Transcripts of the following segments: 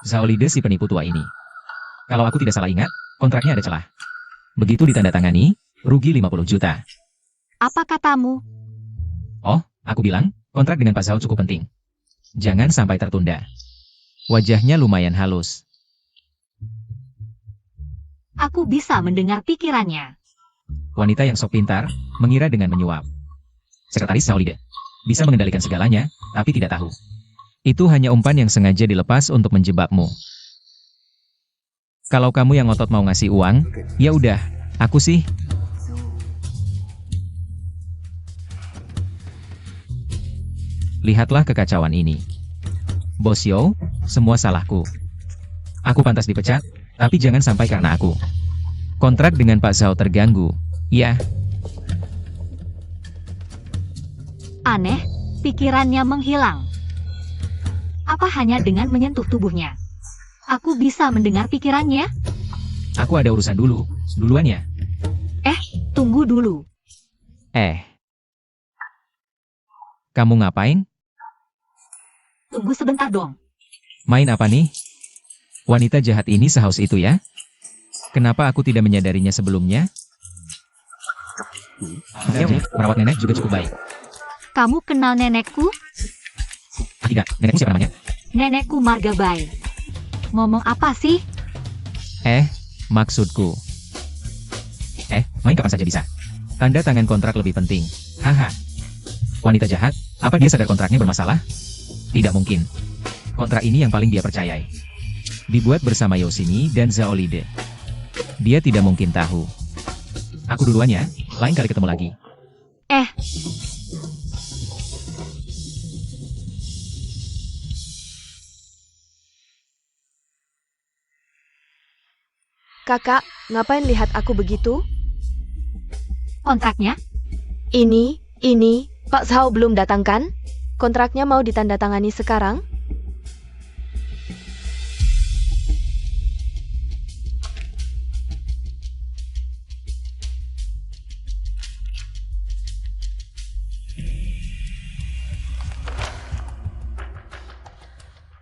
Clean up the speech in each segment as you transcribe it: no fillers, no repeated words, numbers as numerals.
Zaolide si penipu tua ini. Kalau aku tidak salah ingat, kontraknya ada celah. Begitu ditandatangani, rugi 50 juta. Apa katamu? Oh, aku bilang, kontrak dengan Pak Zhao cukup penting. Jangan sampai tertunda. Wajahnya lumayan halus. Aku bisa mendengar pikirannya. Wanita yang sok pintar, mengira dengan menyuap. Sekretaris Zaolide. Bisa mengendalikan segalanya, tapi tidak tahu. Itu hanya umpan yang sengaja dilepas untuk menjebakmu. Kalau kamu yang ngotot mau ngasih uang, ya udah, aku sih. Lihatlah kekacauan ini. Bos Yo, semua salahku. Aku pantas dipecat, tapi jangan sampai karena aku. Kontrak dengan Pak Zhao terganggu, ya. Aneh, pikirannya menghilang. Apa hanya dengan menyentuh tubuhnya? Aku bisa mendengar pikirannya? Aku ada urusan dulu, duluan ya. Tunggu dulu. Kamu ngapain? Tunggu sebentar dong. Main apa nih? Wanita jahat ini sehaus itu ya? Kenapa aku tidak menyadarinya sebelumnya? Merawat nenek juga cukup baik. Kamu kenal nenekku? Tidak, nenekmu siapa namanya? Nenekku Margabai. Ngomong apa sih? Maksudku. Main kapan saja bisa. Tanda tangan kontrak lebih penting. Haha. Wanita jahat, apa dia sadar kontraknya bermasalah? Tidak mungkin. Kontrak ini yang paling dia percayai. Dibuat bersama Yoshimi dan Zaolide. Dia tidak mungkin tahu. Aku duluan ya, lain kali ketemu lagi. Kakak, ngapain lihat aku begitu? Kontraknya? Ini, Pak Zhao belum datang kan? Kontraknya mau ditandatangani sekarang?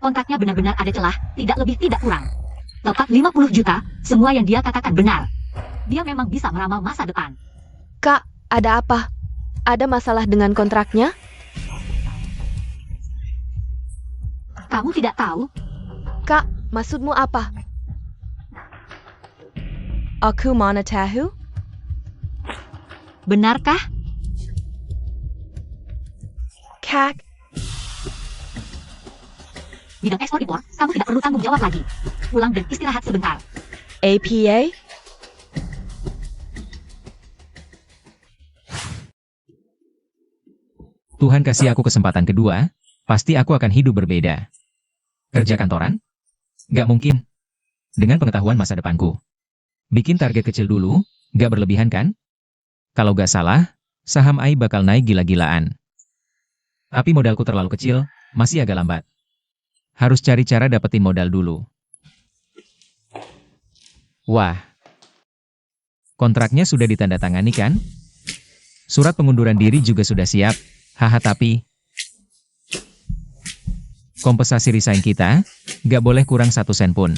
Kontraknya benar-benar ada celah, tidak lebih tidak kurang. Tepat 50 juta, semua yang dia katakan benar. Dia memang bisa meramal masa depan. Kak, ada apa? Ada masalah dengan kontraknya? Kamu tidak tahu? Kak, maksudmu apa? Aku mana tahu? Benarkah? Kak, Bidang ekspor impor, kamu tidak perlu tanggung jawab lagi. Pulang dan istirahat sebentar. APA? Tuhan kasih aku kesempatan kedua, pasti aku akan hidup berbeda. Kerja kantoran? Gak mungkin. Dengan pengetahuan masa depanku. Bikin target kecil dulu, gak berlebihan kan? Kalau gak salah, saham AI bakal naik gila-gilaan. Tapi modalku terlalu kecil, masih agak lambat. Harus cari cara dapetin modal dulu. Wah. Kontraknya sudah ditandatangani kan? Surat pengunduran diri juga sudah siap. Haha, tapi kompensasi resign kita, gak boleh kurang 1 sen pun.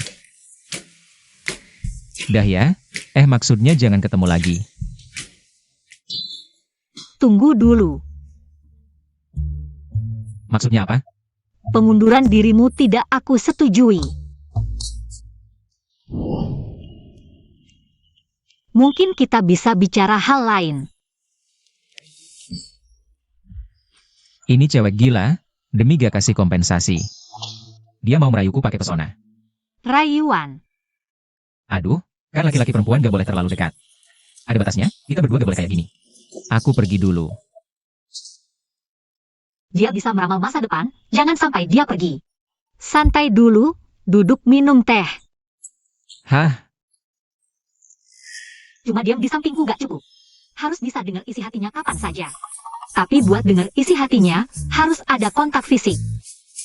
Dah ya, maksudnya jangan ketemu lagi. Tunggu dulu. Maksudnya apa? Pengunduran dirimu tidak aku setujui. Mungkin kita bisa bicara hal lain. Ini cewek gila, demi gak kasih kompensasi. Dia mau merayuku pakai pesona. Rayuan. Aduh, kan laki-laki perempuan gak boleh terlalu dekat. Ada batasnya, kita berdua gak boleh kayak gini. Aku pergi dulu. Dia bisa meramal masa depan, jangan sampai dia pergi. Santai dulu, duduk minum teh. Hah? Cuma diam di sampingku gak cukup. Harus bisa dengar isi hatinya kapan saja. Tapi buat dengar isi hatinya, harus ada kontak fisik.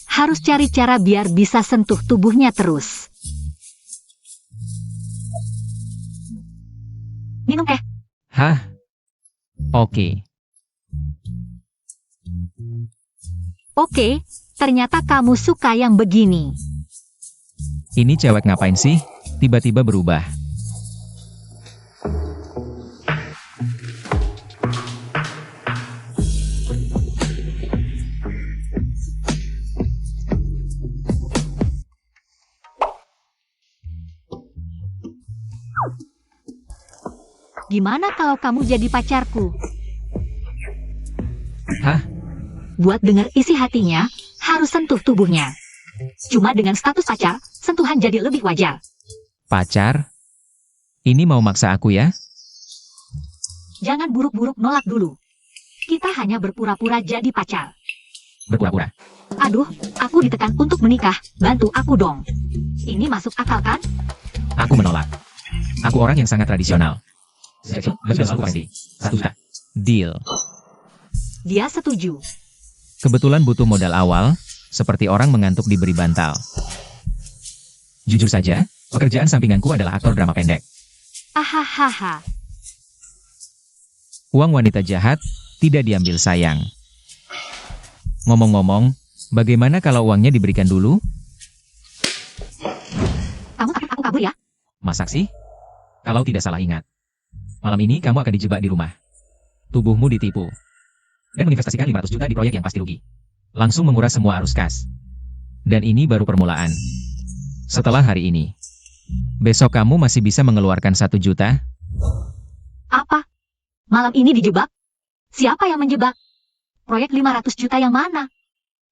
Harus cari cara biar bisa sentuh tubuhnya terus. Minum teh. Hah? Oke. Oke, ternyata kamu suka yang begini. Ini cewek ngapain sih? Tiba-tiba berubah. Gimana kalau kamu jadi pacarku? Hah? Buat dengar isi hatinya, harus sentuh tubuhnya. Cuma dengan status pacar, sentuhan jadi lebih wajar. Pacar? Ini mau maksa aku ya? Jangan buruk-buruk nolak dulu. Kita hanya berpura-pura jadi pacar. Berpura-pura. Aduh, aku ditekan untuk menikah, bantu aku dong. Ini masuk akal kan? Aku menolak. Aku orang yang sangat tradisional. Aku pasti. 1 juta. Deal. Dia setuju. Kebetulan butuh modal awal, seperti orang mengantuk diberi bantal. Jujur saja, pekerjaan sampinganku adalah aktor drama pendek. Ahahaha. Uang wanita jahat, tidak diambil sayang. Ngomong-ngomong, bagaimana kalau uangnya diberikan dulu? Kamu takut aku kabur ya? Masak sih? Kalau tidak salah ingat. Malam ini kamu akan dijebak di rumah. Tubuhmu ditipu. Dan menginvestasikan 500 juta di proyek yang pasti rugi. Langsung menguras semua arus kas. Dan ini baru permulaan. Setelah hari ini. Besok kamu masih bisa mengeluarkan 1 juta? Apa? Malam ini dijebak? Siapa yang menjebak? Proyek 500 juta yang mana?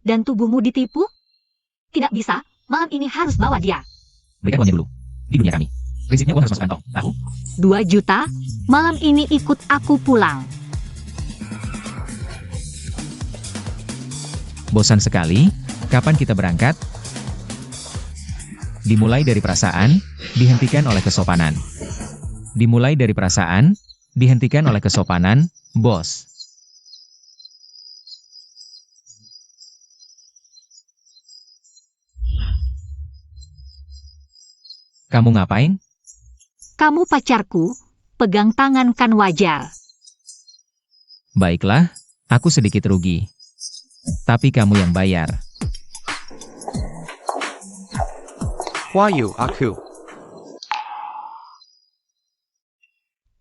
Dan tubuhmu ditipu? Tidak bisa, malam ini harus bawa dia. Berikan uangnya dulu. Di dunia kami. Prinsipnya uang harus masuk kantong, tahu? 2 juta, malam ini ikut aku pulang. Bosan sekali? Kapan kita berangkat? Dimulai dari perasaan, dihentikan oleh kesopanan. Dimulai dari perasaan, dihentikan oleh kesopanan, bos. Kamu ngapain? Kamu pacarku, pegang tangan kan wajar. Baiklah, aku sedikit rugi. Tapi kamu yang bayar. Huayu aku.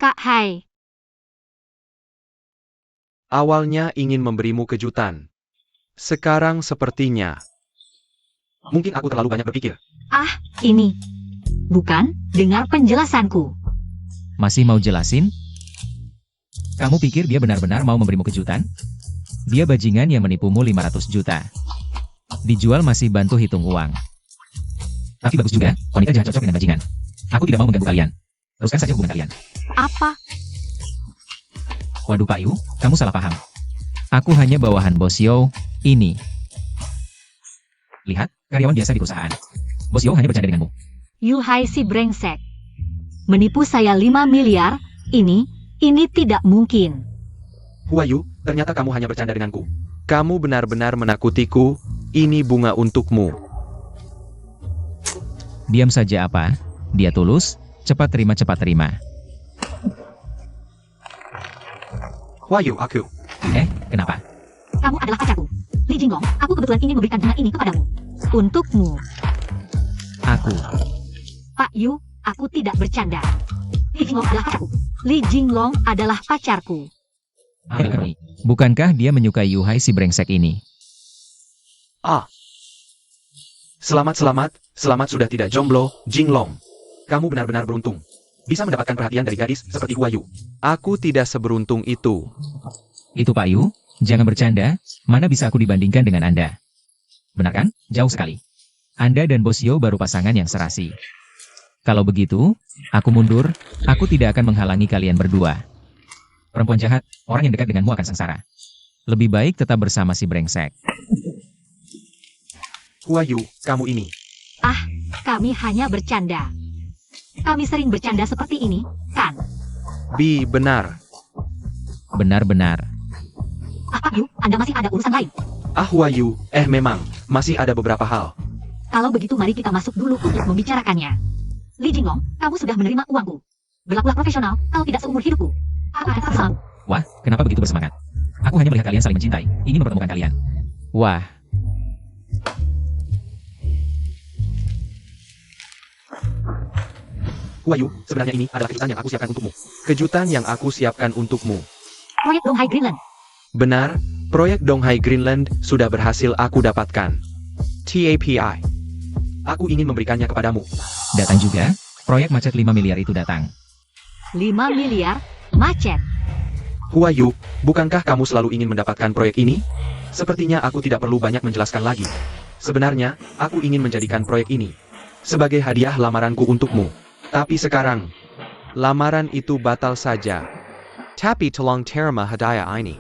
Kak Hai, Awalnya ingin memberimu kejutan. Sekarang sepertinya. Mungkin aku terlalu banyak berpikir. ini. Bukan, dengar penjelasanku. Masih mau jelasin? Kamu pikir dia benar-benar mau memberimu kejutan? Dia bajingan yang menipumu 500 juta. Dijual masih bantu hitung uang. Tapi bagus juga, wanita jangan cocok dengan bajingan. Aku tidak mau mengganggu kalian. Teruskan saja hubungan kalian. Apa? Waduh Pak Yu, kamu salah paham. Aku hanya bawahan Bos Yo, ini. Lihat, karyawan biasa di perusahaan. Bos Yo hanya bercanda denganmu. Yu Hai si brengsek. Menipu saya 5 miliar, ini tidak mungkin. Huayu, ternyata kamu hanya bercanda denganku. Kamu benar-benar menakutiku. Ini bunga untukmu. Diam saja apa? Dia tulus, cepat terima. Huayu aku. Kenapa? Kamu adalah pacarku. Li Jinggong, aku kebetulan ingin memberikan bunga ini kepadamu. Untukmu. Aku. Pak Yu, aku tidak bercanda. Li Jinglong adalah pacarku. Li Jinglong adalah pacarku. Bukankah dia menyukai Yu Hai si brengsek ini? Selamat sudah tidak jomblo, Jinglong. Kamu benar-benar beruntung. Bisa mendapatkan perhatian dari gadis seperti Huayu. Aku tidak seberuntung itu. Itu Pak Yu, jangan bercanda, mana bisa aku dibandingkan dengan Anda? Benar kan? Jauh sekali. Anda dan Bos Yo baru pasangan yang serasi. Kalau begitu, aku mundur, aku tidak akan menghalangi kalian berdua. Perempuan jahat, orang yang dekat denganmu akan sengsara. Lebih baik tetap bersama si brengsek. Huayu, kamu ini. Kami hanya bercanda. Kami sering bercanda seperti ini, kan? Benar. Benar-benar. Pak Yu, Anda masih ada urusan lain. Huayu, memang, masih ada beberapa hal. Kalau begitu mari kita masuk dulu untuk membicarakannya. Li Jinglong, kamu sudah menerima uangku. Berlakulah profesional, kalau tidak seumur hidupku. Salam. Wah, kenapa begitu bersemangat? Aku hanya melihat kalian saling mencintai, ingin mempertemukan kalian. Wah. Huayu, sebenarnya ini adalah kejutan yang aku siapkan untukmu. Kejutan yang aku siapkan untukmu. Proyek Donghai Greenland. Benar, proyek Donghai Greenland sudah berhasil aku dapatkan. TAPI. Aku ingin memberikannya kepadamu. Datang juga, proyek macet 5 miliar itu datang. 5 miliar, macet. Huayu, bukankah kamu selalu ingin mendapatkan proyek ini? Sepertinya aku tidak perlu banyak menjelaskan lagi. Sebenarnya, aku ingin menjadikan proyek ini sebagai hadiah lamaranku untukmu. Tapi sekarang, lamaran itu batal saja. Tapi tolong terima hadiah ini.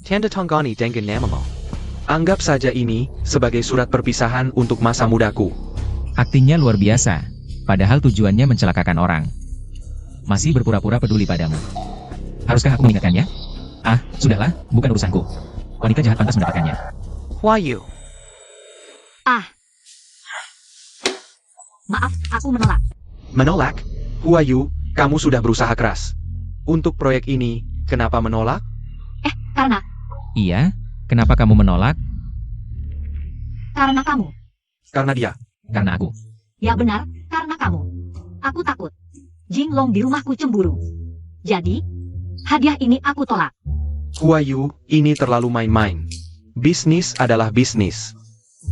Tanda tanggani dengan namamu. Anggap saja ini sebagai surat perpisahan untuk masa mudaku. Aktingnya luar biasa, padahal tujuannya mencelakakan orang. Masih berpura-pura peduli padamu. Haruskah aku mengingatkannya? Ah, sudahlah, bukan urusanku. Wanita jahat pantas mendapatkannya. Huayu. Maaf, aku menolak. Menolak? Huayu, kamu sudah berusaha keras. Untuk proyek ini, kenapa menolak? Karena Iya, kenapa kamu menolak? Karena kamu. Karena dia. Karena aku. Ya benar, karena kamu. Aku takut. Jinglong di rumahku cemburu. Jadi, hadiah ini aku tolak. Huayu, ini terlalu main-main. Bisnis adalah bisnis.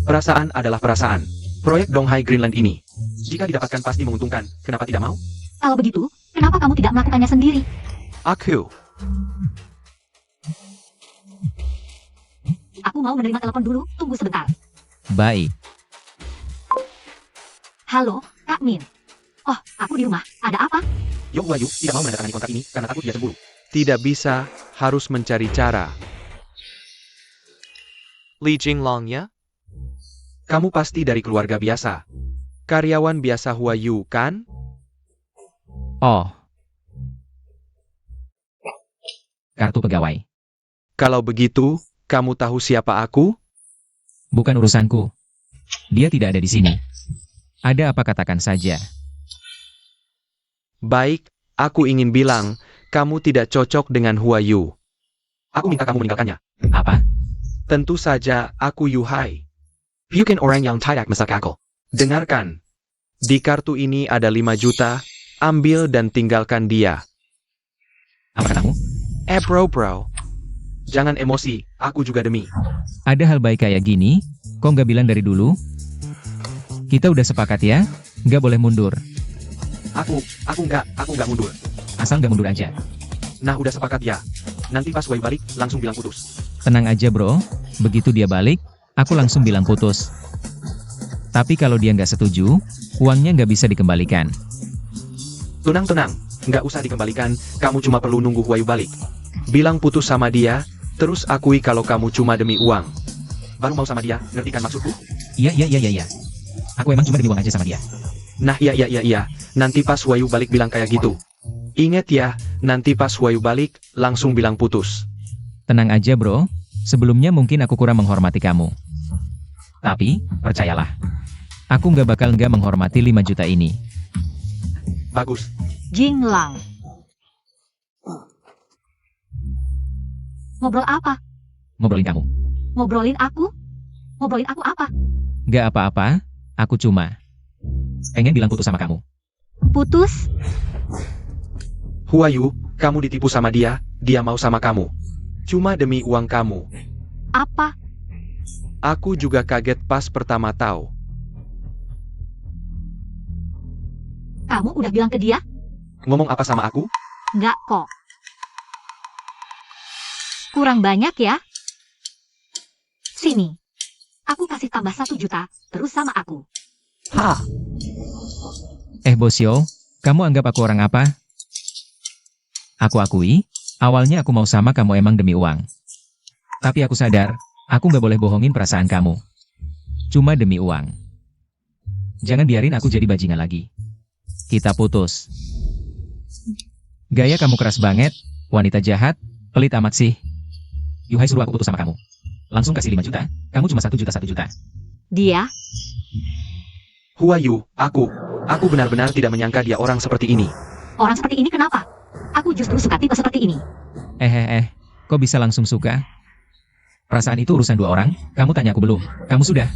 Perasaan adalah perasaan. Proyek Donghai Greenland ini, jika didapatkan pasti menguntungkan, kenapa tidak mau? Kalau begitu, kenapa kamu tidak melakukannya sendiri? Aku Aku mau menerima telepon dulu, tunggu sebentar. Baik. Halo, Kak Min. Oh, aku di rumah. Ada apa? Yo Huayu tidak mau menandatangani kontrak ini karena takut dia cemburu. Tidak bisa, harus mencari cara. Li Jinglong ya? Kamu pasti dari keluarga biasa. Karyawan biasa Huayu, kan? Oh. Kartu pegawai. Kalau begitu, kamu tahu siapa aku? Bukan urusanku. Dia tidak ada di sini. Ada apa katakan saja. Baik, aku ingin bilang, kamu tidak cocok dengan Huayu. Aku minta kamu meninggalkannya. Apa? Tentu saja, aku Yuhai. Bukan orang yang tidak masak akal. Dengarkan. Di kartu ini ada 5 juta, ambil dan tinggalkan dia. Apa katamu? Bro. Jangan emosi, aku juga demi. Ada hal baik kayak gini, kok nggak bilang dari dulu? Kita udah sepakat ya, nggak boleh mundur. Aku nggak mundur. Asal nggak mundur aja. Nah udah sepakat ya. Nanti pas Huayu balik, langsung bilang putus. Tenang aja bro, begitu dia balik, aku langsung bilang putus. Tapi kalau dia nggak setuju, uangnya nggak bisa dikembalikan. Tenang, nggak usah dikembalikan, kamu cuma perlu nunggu Huayu balik. Bilang putus sama dia, terus akui kalau kamu cuma demi uang. Baru mau sama dia, ngerti kan maksudku? Iya. Aku emang cuma demi uang aja sama dia. Nah iya, nanti pas Huayu balik bilang kayak gitu. Ingat ya, nanti pas Huayu balik, langsung bilang putus. Tenang aja bro, sebelumnya mungkin aku kurang menghormati kamu. Tapi, percayalah. Aku nggak bakal nggak menghormati 5 juta ini. Bagus. Jinglang. Ngobrol apa? Ngobrolin kamu. Ngobrolin aku? Ngobrolin aku apa? Nggak apa-apa, aku cuma pengen bilang putus sama kamu. Putus? Huayu, kamu ditipu sama dia mau sama kamu. Cuma demi uang kamu. Apa? Aku juga kaget pas pertama tahu. Kamu udah bilang ke dia? Ngomong apa sama aku? Nggak kok. Kurang banyak ya? Sini. Aku kasih tambah 1 juta, terus sama aku. Hah? Bosyo, kamu anggap aku orang apa? Aku akui, awalnya aku mau sama kamu emang demi uang. Tapi aku sadar, aku nggak boleh bohongin perasaan kamu. Cuma demi uang. Jangan biarin aku jadi bajingan lagi. Kita putus. Gaya kamu keras banget, wanita jahat, pelit amat sih. Yuhai suruh aku putus sama kamu. Langsung kasih 5 juta, kamu cuma 1 juta. Dia? Huayu, aku benar-benar tidak menyangka dia orang seperti ini. Orang seperti ini kenapa? Aku justru suka tipe seperti ini. Kok bisa langsung suka? Perasaan itu urusan 2 orang, kamu tanya aku belum, kamu sudah.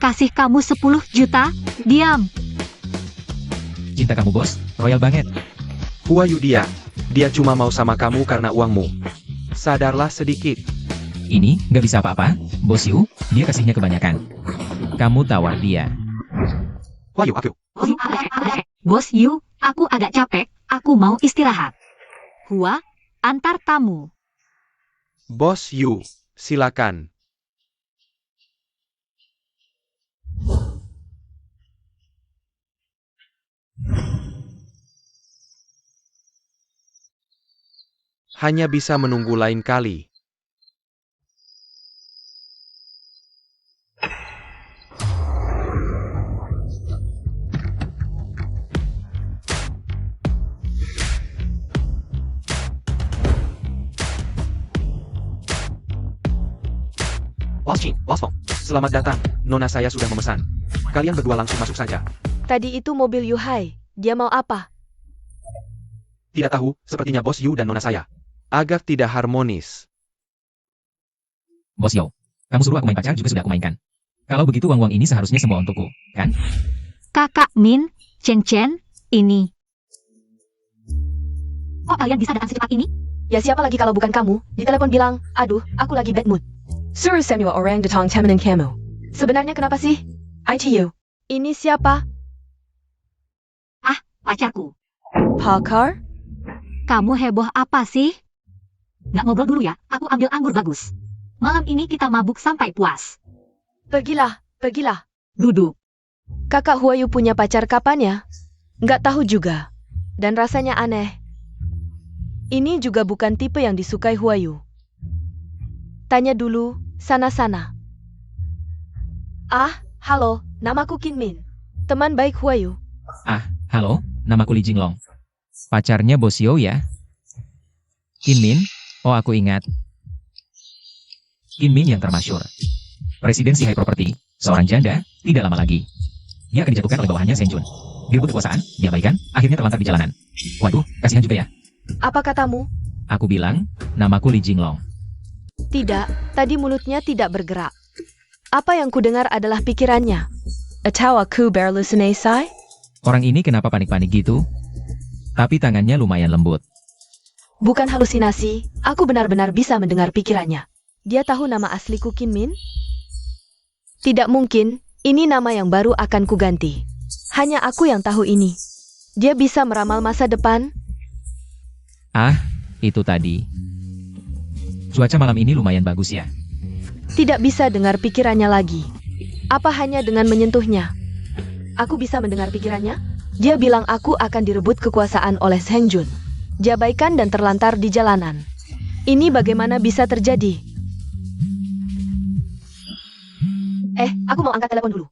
Kasih kamu 10 juta, diam. Cinta kamu bos, royal banget. Huayu dia cuma mau sama kamu karena uangmu. Sadarlah sedikit. Ini nggak bisa apa-apa, bos Yu, dia kasihnya kebanyakan. Kamu tawar dia. Huayu, aku. Bos Yu, aku agak capek, aku mau istirahat. Hua, antar tamu. Bos Yu, silakan. Hanya bisa menunggu lain kali. Bos Fong, selamat datang. Nona saya sudah memesan. Kalian berdua langsung masuk saja. Tadi itu mobil Yuhai. Dia mau apa? Tidak tahu, sepertinya Bos Yu dan Nona saya. Agak tidak harmonis. Bos Yo, kamu suruh aku main pacar juga sudah aku mainkan. Kalau begitu uang-uang ini seharusnya semua untukku, kan? Kakak Min, Chen, ini. Kok kalian bisa datang secepat ini? Ya siapa lagi kalau bukan kamu? Di telepon bilang, aduh, aku lagi bad mood. Suruh Samuel orang datang temenin kamu. Sebenarnya kenapa sih? ITU. Ini siapa? Pacarku. Parker? Kamu heboh apa sih? Nggak ngobrol dulu ya, aku ambil anggur bagus. Malam ini kita mabuk sampai puas. Pergilah. Duduk. Kakak Huayu punya pacar kapan ya? Nggak tahu juga. Dan rasanya aneh. Ini juga bukan tipe yang disukai Huayu. Tanya dulu, sana-sana. Halo, namaku Qin Min. Teman baik Huayu. Halo, namaku Li Jinglong. Pacarnya Bos Yo ya? Qin Min? Oh aku ingat. Qin Min yang termasyur. Presiden Sihai Property, seorang janda, tidak lama lagi. Dia akan dijatuhkan oleh bawahannya Senjun. Direbut kekuasaan, diabaikan, akhirnya terlantar di jalanan. Waduh, kasihan juga ya. Apa katamu? Aku bilang, namaku Li Jinglong. Tidak, tadi mulutnya tidak bergerak. Apa yang kudengar adalah pikirannya. Atau aku berhalusinasi? Orang ini kenapa panik-panik gitu? Tapi tangannya lumayan lembut. Bukan halusinasi, aku benar-benar bisa mendengar pikirannya. Dia tahu nama asliku Qin Min? Tidak mungkin, ini nama yang baru akan kuganti. Hanya aku yang tahu ini. Dia bisa meramal masa depan? Itu tadi. Cuaca malam ini lumayan bagus ya. Tidak bisa dengar pikirannya lagi. Apa hanya dengan menyentuhnya? Aku bisa mendengar pikirannya? Dia bilang aku akan direbut kekuasaan oleh Senjun. Diabaikan dan terlantar di jalanan. Ini bagaimana bisa terjadi? Aku mau angkat telepon dulu.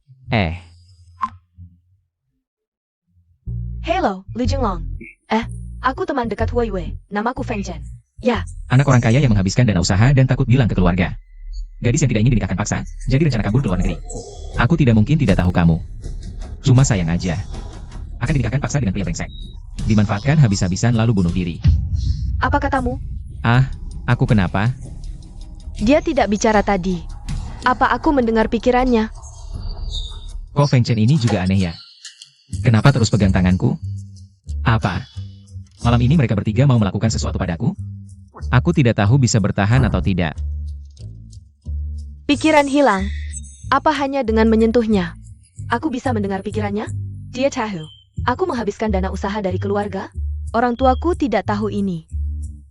Hello, Li Jinglong. Aku teman dekat Huayu. Namaku Feng Chen. Ya. Anak orang kaya yang menghabiskan dana usaha dan takut bilang ke keluarga. Gadis yang tidak ingin dinikahkan paksa, jadi rencana kabur ke luar negeri. Aku tidak mungkin tidak tahu kamu. Cuma sayang aja. Akan dinikahkan paksa dengan pria brengsek. Dimanfaatkan habis-habisan lalu bunuh diri. Apa katamu? Aku kenapa? Dia tidak bicara tadi. Apa aku mendengar pikirannya? Kok Feng Chen ini juga aneh ya? Kenapa terus pegang tanganku? Apa? Malam ini mereka bertiga mau melakukan sesuatu padaku? Aku tidak tahu bisa bertahan atau tidak. Pikiran hilang. Apa hanya dengan menyentuhnya? Aku bisa mendengar pikirannya? Dia tahu. Aku menghabiskan dana usaha dari keluarga. Orang tuaku tidak tahu ini.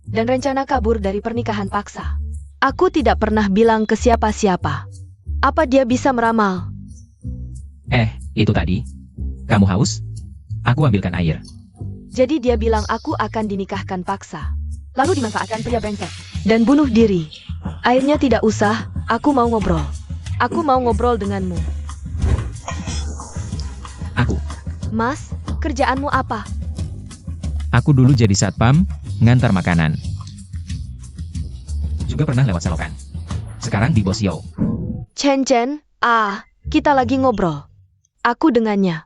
Dan rencana kabur dari pernikahan paksa. Aku tidak pernah bilang ke siapa-siapa. Apa dia bisa meramal? Itu tadi. Kamu haus? Aku ambilkan air. Jadi dia bilang aku akan dinikahkan paksa. Lalu dimanfaatkan pria brengsek. Dan bunuh diri. Airnya tidak usah, aku mau ngobrol. Aku mau ngobrol denganmu. Aku. Mas, kerjaanmu apa? Aku dulu jadi satpam, ngantar makanan. Juga pernah lewat selokan. Sekarang di Bos Yo. Chen, kita lagi ngobrol. Aku dengannya.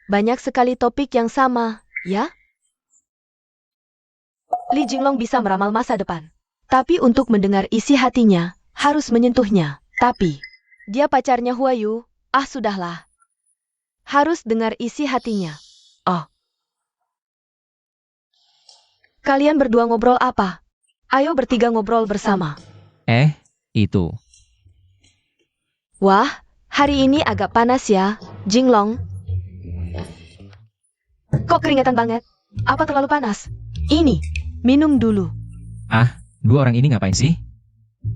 Banyak sekali topik yang sama, ya? Li Jinglong bisa meramal masa depan. Tapi untuk mendengar isi hatinya, harus menyentuhnya. Tapi, dia pacarnya Huayu, sudahlah. Harus dengar isi hatinya. Kalian berdua ngobrol apa? Ayo bertiga ngobrol bersama. Itu. Wah, hari ini agak panas ya, Jinglong. Kok keringetan banget? Apa terlalu panas? Ini, minum dulu. Dua orang ini ngapain sih?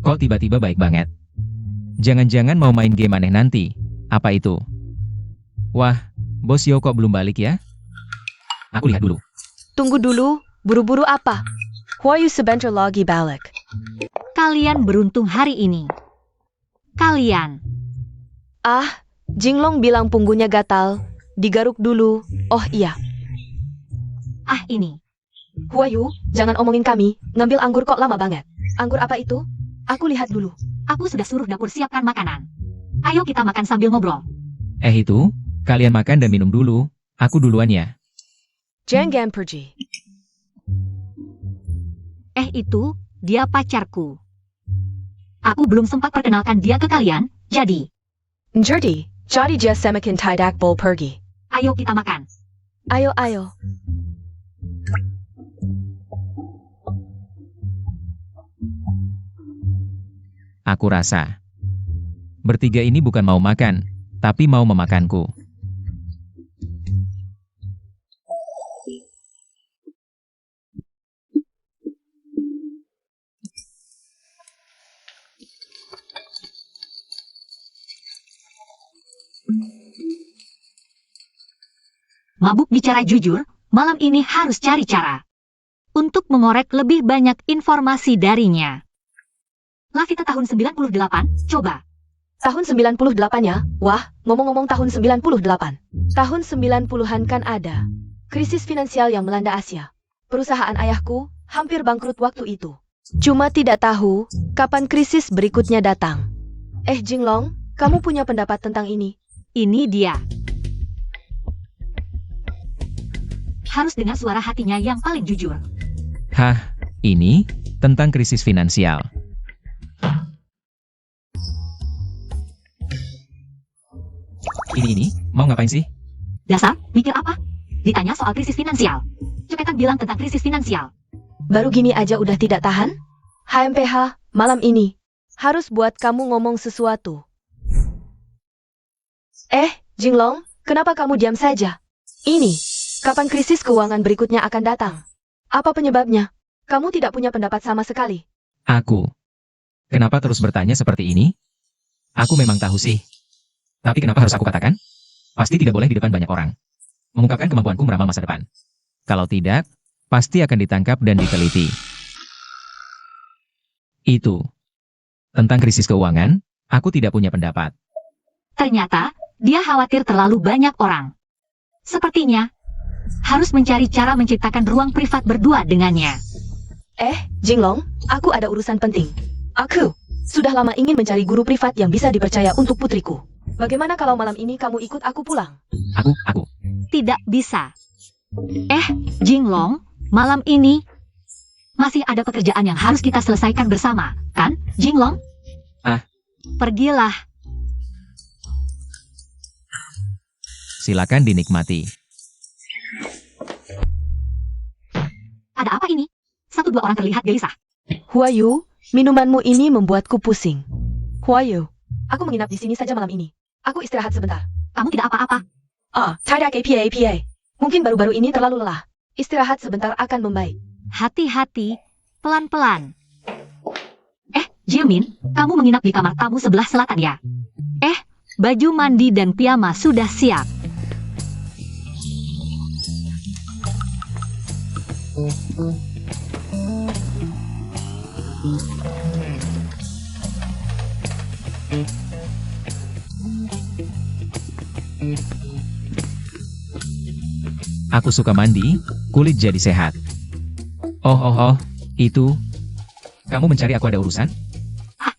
Kok tiba-tiba baik banget? Jangan-jangan mau main game aneh nanti. Apa itu? Wah, Bos Yo kok belum balik ya? Aku lihat dulu. Tunggu dulu, buru-buru apa? Huayu sebentar lagi balik. Kalian beruntung hari ini. Kalian. Jinglong bilang punggungnya gatal. Digaruk dulu. Oh iya. Ini. Huayu, jangan omongin kami. Ngambil anggur kok lama banget. Anggur apa itu? Aku lihat dulu. Aku sudah suruh dapur siapkan makanan. Ayo kita makan sambil ngobrol. Itu, kalian makan dan minum dulu. Aku duluan ya. Jangan pergi. Itu, dia pacarku. Aku belum sempat perkenalkan dia ke kalian, jadi, Jadi dia semakin tidak boleh pergi. ayo kita makan. Ayo. Aku rasa. Bertiga ini bukan mau makan, tapi mau memakanku. Mabuk bicara jujur, malam ini harus cari cara untuk mengorek lebih banyak informasi darinya. Lavita tahun 98, coba. Tahun 98 ya? Wah, ngomong-ngomong tahun 98. Tahun 90-an kan ada krisis finansial yang melanda Asia. Perusahaan ayahku hampir bangkrut waktu itu. Cuma tidak tahu kapan krisis berikutnya datang. Jinglong, kamu punya pendapat tentang ini? Ini dia. Harus dengan suara hatinya yang paling jujur. Ini tentang krisis finansial. Ini, mau ngapain sih? Dasar, mikir apa? Ditanya soal krisis finansial. Cepetan bilang tentang krisis finansial. Baru gini aja udah tidak tahan? HMPH, malam ini harus buat kamu ngomong sesuatu. Jinglong, kenapa kamu diam saja? Ini, kapan krisis keuangan berikutnya akan datang? Apa penyebabnya? Kamu tidak punya pendapat sama sekali. Aku. Kenapa terus bertanya seperti ini? Aku memang tahu sih. Tapi kenapa harus aku katakan? Pasti tidak boleh di depan banyak orang. Mengungkapkan kemampuanku meramal masa depan. Kalau tidak, pasti akan ditangkap dan diteliti. Itu. Tentang krisis keuangan, aku tidak punya pendapat. Ternyata, dia khawatir terlalu banyak orang. Sepertinya, harus mencari cara menciptakan ruang privat berdua dengannya. Jinglong, aku ada urusan penting. Aku sudah lama ingin mencari guru privat yang bisa dipercaya untuk putriku. Bagaimana kalau malam ini kamu ikut aku pulang? Aku. Tidak bisa. Jinglong, malam ini masih ada pekerjaan yang harus kita selesaikan bersama, kan, Jinglong? Pergilah. Silakan dinikmati. Ada apa ini? Satu dua orang terlihat gelisah. Huayu, minumanmu ini membuatku pusing. Huayu, aku menginap di sini saja malam ini. Aku istirahat sebentar. Kamu tidak apa-apa. Tidak APA. Mungkin baru-baru ini terlalu lelah. Istirahat sebentar akan membaik. Hati-hati, pelan-pelan. Jimin, kamu menginap di kamar tamu sebelah selatan ya? Baju mandi dan piyama sudah siap. Aku suka mandi, kulit jadi sehat. Itu. Kamu mencari aku ada urusan?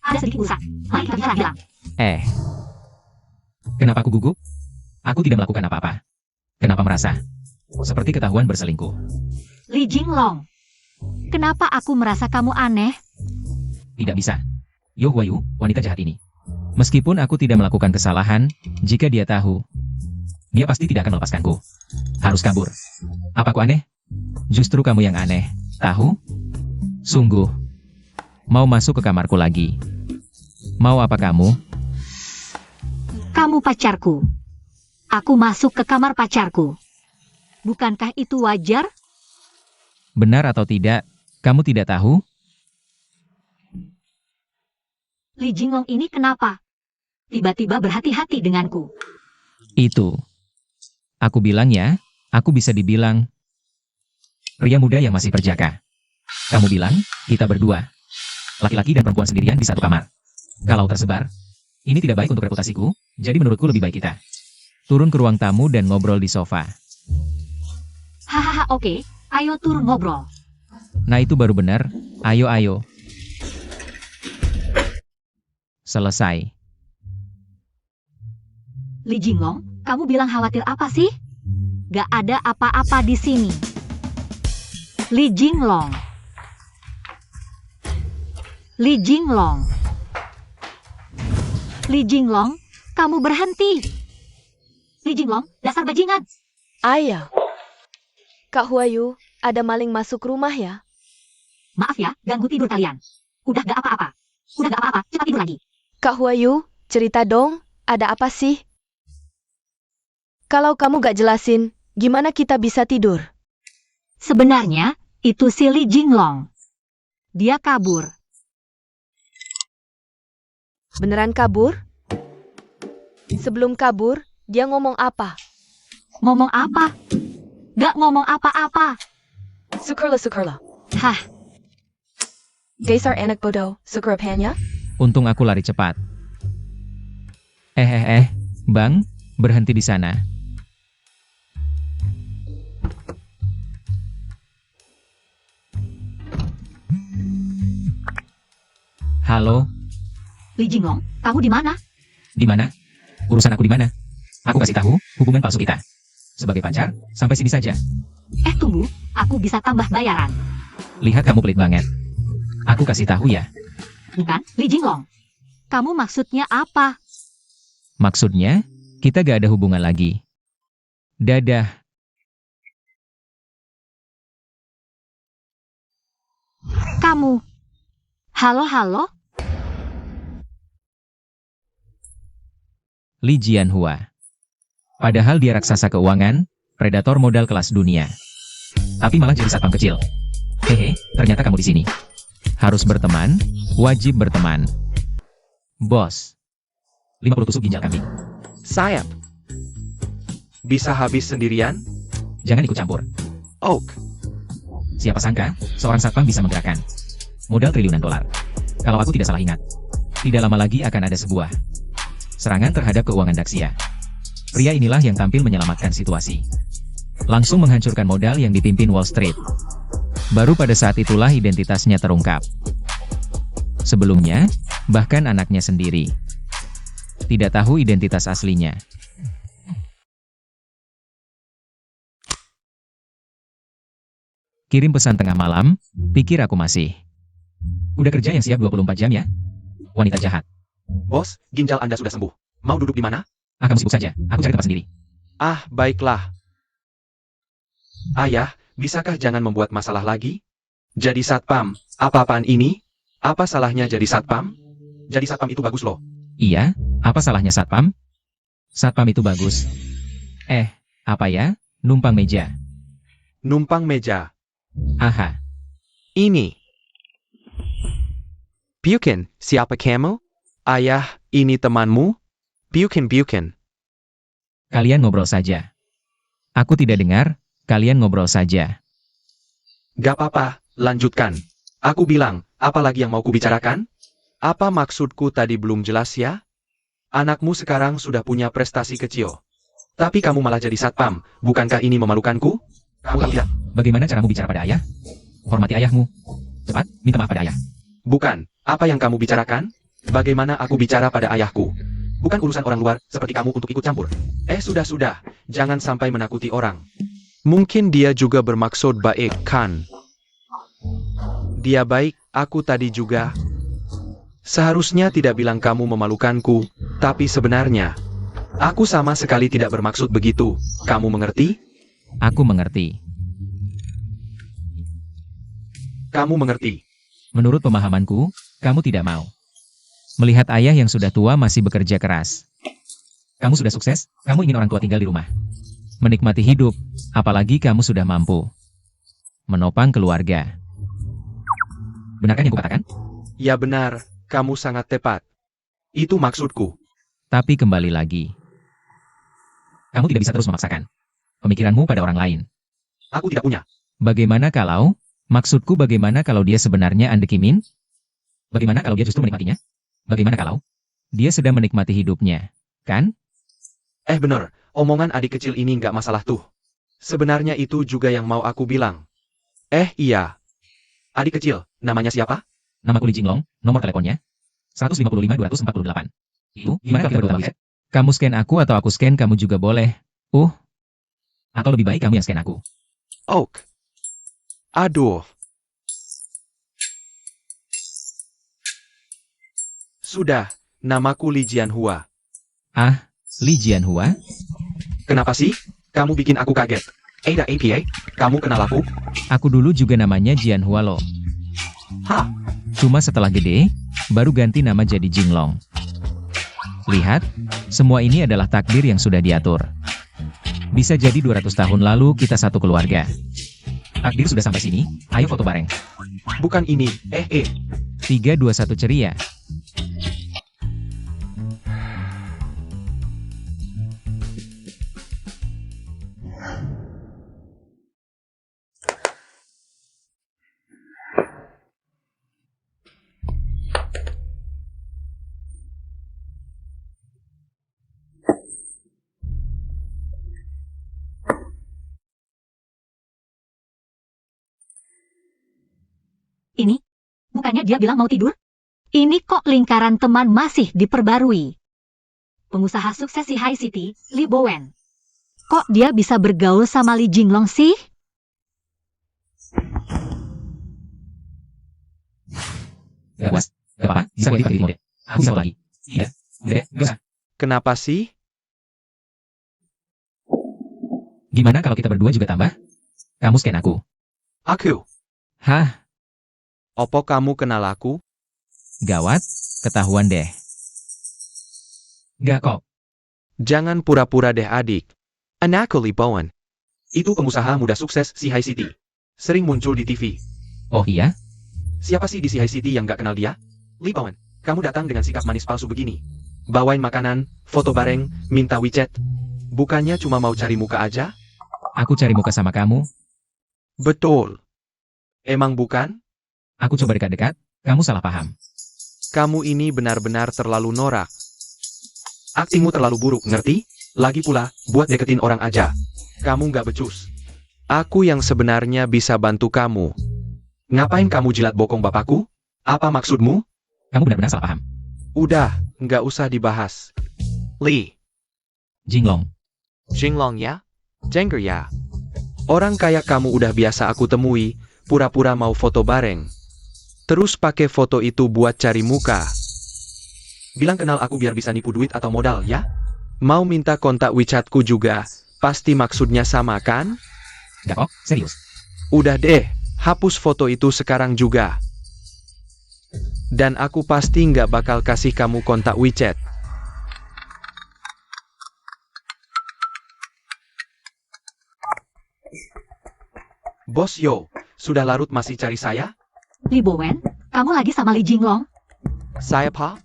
Ada sedikit urusan. Mari kita bicara. Kenapa aku gugup? Aku tidak melakukan apa-apa. Kenapa merasa seperti ketahuan berselingkuh? Li Jinglong, kenapa aku merasa kamu aneh? Tidak bisa. Yo Huayu, wanita jahat ini. Meskipun aku tidak melakukan kesalahan, jika dia tahu, dia pasti tidak akan melepaskanku. harus kabur. Apaku aneh? Justru kamu yang aneh, tahu? Sungguh. Mau masuk ke kamarku lagi. Mau apa kamu? Kamu pacarku. Aku masuk ke kamar pacarku. Bukankah itu wajar? Benar atau tidak, kamu tidak tahu? Li Jinglong ini kenapa? Tiba-tiba berhati-hati denganku. Itu. Aku bilang ya, aku bisa dibilang pria muda yang masih perjaka. Kamu bilang, kita berdua. Laki-laki dan perempuan sendirian di satu kamar. Kalau tersebar, ini tidak baik untuk reputasiku, jadi menurutku lebih baik kita turun ke ruang tamu dan ngobrol di sofa. Hahaha, oke, ayo turun ngobrol. Nah itu baru benar, ayo. Selesai. Li Jinglong, kamu bilang khawatir apa sih? Gak ada apa-apa di sini. Li Jinglong. Li Jinglong. Li Jinglong, kamu berhenti. Li Jinglong, dasar bajingan. Ayah. Kak Huayu, ada maling masuk rumah ya? Maaf ya, ganggu tidur kalian. Udah gak apa-apa. Cepat tidur lagi. Kak Huayu, cerita dong, ada apa sih? Kalau kamu gak jelasin, gimana kita bisa tidur? Sebenarnya, itu si Li Jinglong. Dia kabur. Beneran kabur? Sebelum kabur, dia ngomong apa? Ngomong apa? Gak ngomong apa-apa. Syukurlah. Hah, Dasar anak bodoh, syukur apanya? Untung aku lari cepat. Bang, berhenti di sana. Halo, Li Jinglong, kamu di mana? di mana? Urusan aku di mana? Aku kasih tahu, hubungan palsu kita. Sebagai pacar, sampai sini saja. Tunggu, aku bisa tambah bayaran. Lihat kamu pelit banget. Aku kasih tahu ya. Bukan, Li Jinglong. Kamu maksudnya apa? Maksudnya, kita gak ada hubungan lagi. Dadah. Kamu. Halo? Li Jianhua. Padahal dia raksasa keuangan, predator modal kelas dunia. Tapi malah jadi satpam kecil. Hehe, ternyata kamu di sini. Harus berteman, wajib berteman. Bos. 50 tusuk ginjal kambing. Sayap. Bisa habis sendirian? Jangan ikut campur. Oak. Siapa sangka, seorang satpam bisa menggerakkan modal triliunan dolar. Kalau aku tidak salah ingat, tidak lama lagi akan ada sebuah serangan terhadap keuangan Daxia. Pria inilah yang tampil menyelamatkan situasi. Langsung menghancurkan modal yang dipimpin Wall Street. Baru pada saat itulah identitasnya terungkap. Sebelumnya, bahkan anaknya sendiri tidak tahu identitas aslinya. Kirim pesan tengah malam, pikir aku masih. Udah kerja yang siap 24 jam ya? Wanita jahat. Bos, ginjal Anda sudah sembuh. Mau duduk di mana? Kamu sibuk saja, aku cari tempat sendiri. Ah, baiklah. Ayah, bisakah jangan membuat masalah lagi? Jadi satpam, apa-apaan ini? Apa salahnya jadi satpam? Jadi satpam itu bagus loh. Iya, apa salahnya satpam? Satpam itu bagus. Apa ya? Numpang meja. Numpang meja. Aha. Ini. Bukan, siapa kamu? Ayah, ini temanmu? Bukan. Kalian ngobrol saja. Aku tidak dengar, kalian ngobrol saja. Gak apa-apa, lanjutkan. Aku bilang, apa lagi yang mau kubicarakan? Apa maksudku tadi belum jelas ya? Anakmu sekarang sudah punya prestasi kecil. Tapi kamu malah jadi satpam, bukankah ini memalukanku? Kamu tidak. Bagaimana caramu bicara pada ayah? Hormati ayahmu. Cepat, minta maaf pada ayah. Bukan, apa yang kamu bicarakan? Bagaimana aku bicara pada ayahku? Bukan urusan orang luar, seperti kamu untuk ikut campur. Sudah, jangan sampai menakuti orang. Mungkin dia juga bermaksud baik, kan? Dia baik, aku tadi juga. Seharusnya tidak bilang kamu memalukanku, tapi sebenarnya, aku sama sekali tidak bermaksud begitu. Kamu mengerti? Aku mengerti. Kamu mengerti. Menurut pemahamanku, kamu tidak mau. Melihat ayah yang sudah tua masih bekerja keras. Kamu sudah sukses, kamu ingin orang tua tinggal di rumah. Menikmati hidup, apalagi kamu sudah mampu. Menopang keluarga. Benarkah yang kukatakan? Ya benar, kamu sangat tepat. Itu maksudku. Tapi kembali lagi. Kamu tidak bisa terus memaksakan pemikiranmu pada orang lain. Aku tidak punya. Bagaimana kalau, maksudku bagaimana kalau dia sebenarnya Ande Kimin? Bagaimana kalau dia justru menikmatinya? Bagaimana kalau dia sedang menikmati hidupnya, kan? Bener, omongan adik kecil ini nggak masalah tuh. Sebenarnya itu juga yang mau aku bilang. Iya. Adik kecil, namanya siapa? Namaku Li Jinglong, nomor teleponnya 155-248. Itu, gimana kalau kita berdua WeChat? Kamu scan aku atau aku scan kamu juga boleh. Atau lebih baik kamu yang scan aku. Oak. Aduh. Sudah, namaku Li Jianhua. Li Jianhua? Kenapa sih? Kamu bikin aku kaget. Ada APA, kamu kenal aku? Aku dulu juga namanya Jianhua loh. Hah? Cuma setelah gede, baru ganti nama jadi Jinglong. Lihat, semua ini adalah takdir yang sudah diatur. Bisa jadi 200 tahun lalu kita satu keluarga. Takdir sudah sampai sini, ayo foto bareng. Bukan ini, 3, 2, 1 ceria. Ini? Bukannya dia bilang mau tidur? Ini kok lingkaran teman masih diperbarui. Pengusaha sukses di High City, Li Bowen. Kok dia bisa bergaul sama Li Jinglong sih? Gak puas? Gak apa-apa, bisa kok dipakai mode. Aku bisa lagi. Tidak, gak usah. Kenapa sih? Gimana kalau kita berdua juga tambah? Kamu scan aku. Aku. Hah? Opo kamu kenal aku? Gawat, ketahuan deh. Gak kok. Jangan pura-pura deh adik. Anakku Li Bowen. Itu pengusaha muda sukses si High City. Sering muncul di TV. Oh iya? Siapa sih di si High City yang gak kenal dia? Li Bowen, kamu datang dengan sikap manis palsu begini. Bawain makanan, foto bareng, minta WeChat. Bukannya cuma mau cari muka aja? Aku cari muka sama kamu. Betul. Emang bukan? Aku coba dekat-dekat, kamu salah paham. Kamu ini benar-benar terlalu norak. Aktingmu terlalu buruk, ngerti? Lagi pula, buat deketin orang aja. Kamu nggak becus. Aku yang sebenarnya bisa bantu kamu. Ngapain kamu jilat bokong bapakku? Apa maksudmu? Kamu benar-benar salah paham. Udah, nggak usah dibahas. Li. Jinglong. Jinglong ya? Jengger ya? Orang kayak kamu udah biasa aku temui, pura-pura mau foto bareng. Terus pakai foto itu buat cari muka. Bilang kenal aku biar bisa nipu duit atau modal, ya? Mau minta kontak WeChatku juga, pasti maksudnya sama kan? Gak kok, serius. Udah deh, hapus foto itu sekarang juga. Dan aku pasti nggak bakal kasih kamu kontak WeChat. Bos yo, sudah larut masih cari saya? Li Bowen, kamu lagi sama Li Jinglong? Saya Pak?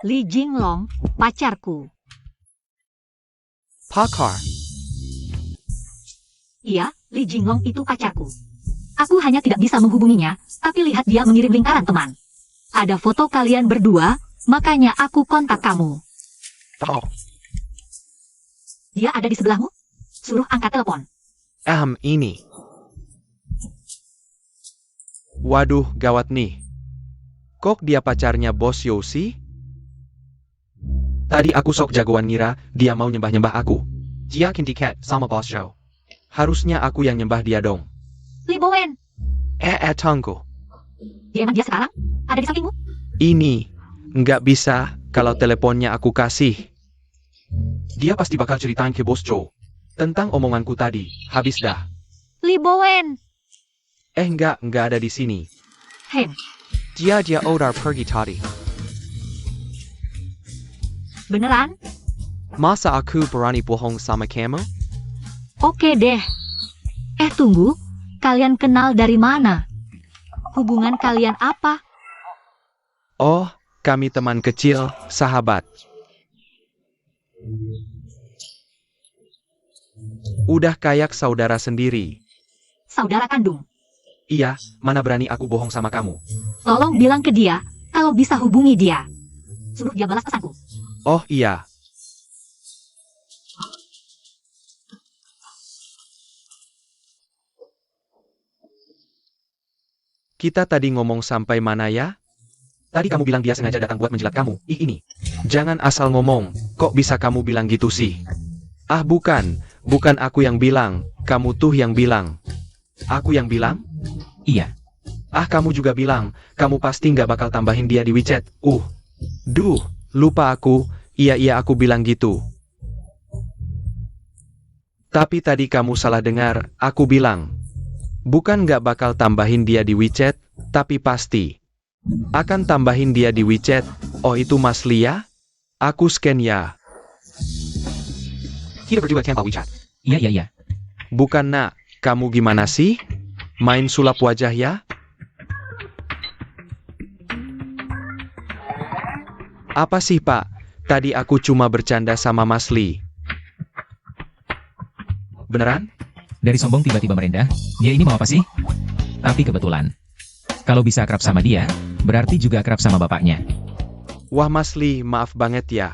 Li Jinglong, pacarku. Pakar. Iya, Li Jinglong itu pacarku. Aku hanya tidak bisa menghubunginya, tapi lihat dia mengirim lingkaran teman. Ada foto kalian berdua, makanya aku kontak kamu. Oh, Dia ada di sebelahmu? Suruh angkat telepon. ini. Waduh, gawat nih. Kok dia pacarnya Bos Yo sih? Tadi aku sok jagoan ngira dia mau nyembah-nyembah aku. Dia kintiket sama Bos Yo. Harusnya aku yang nyembah dia dong. Li Bowen, Tunggu. emang dia sekarang? Ada di sampingmu? Ini, nggak bisa kalau teleponnya aku kasih. Dia pasti bakal ceritain ke Bos Joe. Tentang omonganku tadi, habis dah. Li Bowen. Enggak ada di sini. Hen, Dia udah pergi tadi. beneran? Masa aku berani bohong sama kamu? Oke deh. Tunggu. Kalian kenal dari mana? Hubungan kalian apa? Oh, kami teman kecil, sahabat. Udah kayak saudara sendiri. Saudara kandung. Iya, mana berani aku bohong sama kamu. Tolong bilang ke dia, kalau bisa hubungi dia. Suruh dia balas pesanku. Oh iya. Kita tadi ngomong sampai mana ya? Tadi kamu bilang dia sengaja datang buat menjilat kamu. Ini. Jangan asal ngomong. Kok bisa kamu bilang gitu sih? Ah bukan aku yang bilang. Kamu tuh yang bilang. Aku yang bilang? Iya. Ah kamu juga bilang. Kamu pasti nggak bakal tambahin dia di WeChat. Duh, lupa aku. Iya aku bilang gitu. Tapi tadi kamu salah dengar. Aku bilang. Bukan nggak bakal tambahin dia di WeChat, tapi pasti. Akan tambahin dia di WeChat. Oh itu Mas Lia? Aku scan ya. Kita berdua tanpa WeChat. Iya. Bukan nak, kamu gimana sih? Main sulap wajah ya? Apa sih pak? Tadi aku cuma bercanda sama Mas Lee. Beneran? Dari sombong tiba-tiba merendah, dia ini mau apa sih? Tapi kebetulan. Kalau bisa akrab sama dia, berarti juga akrab sama bapaknya. Wah Mas Lee, maaf banget ya.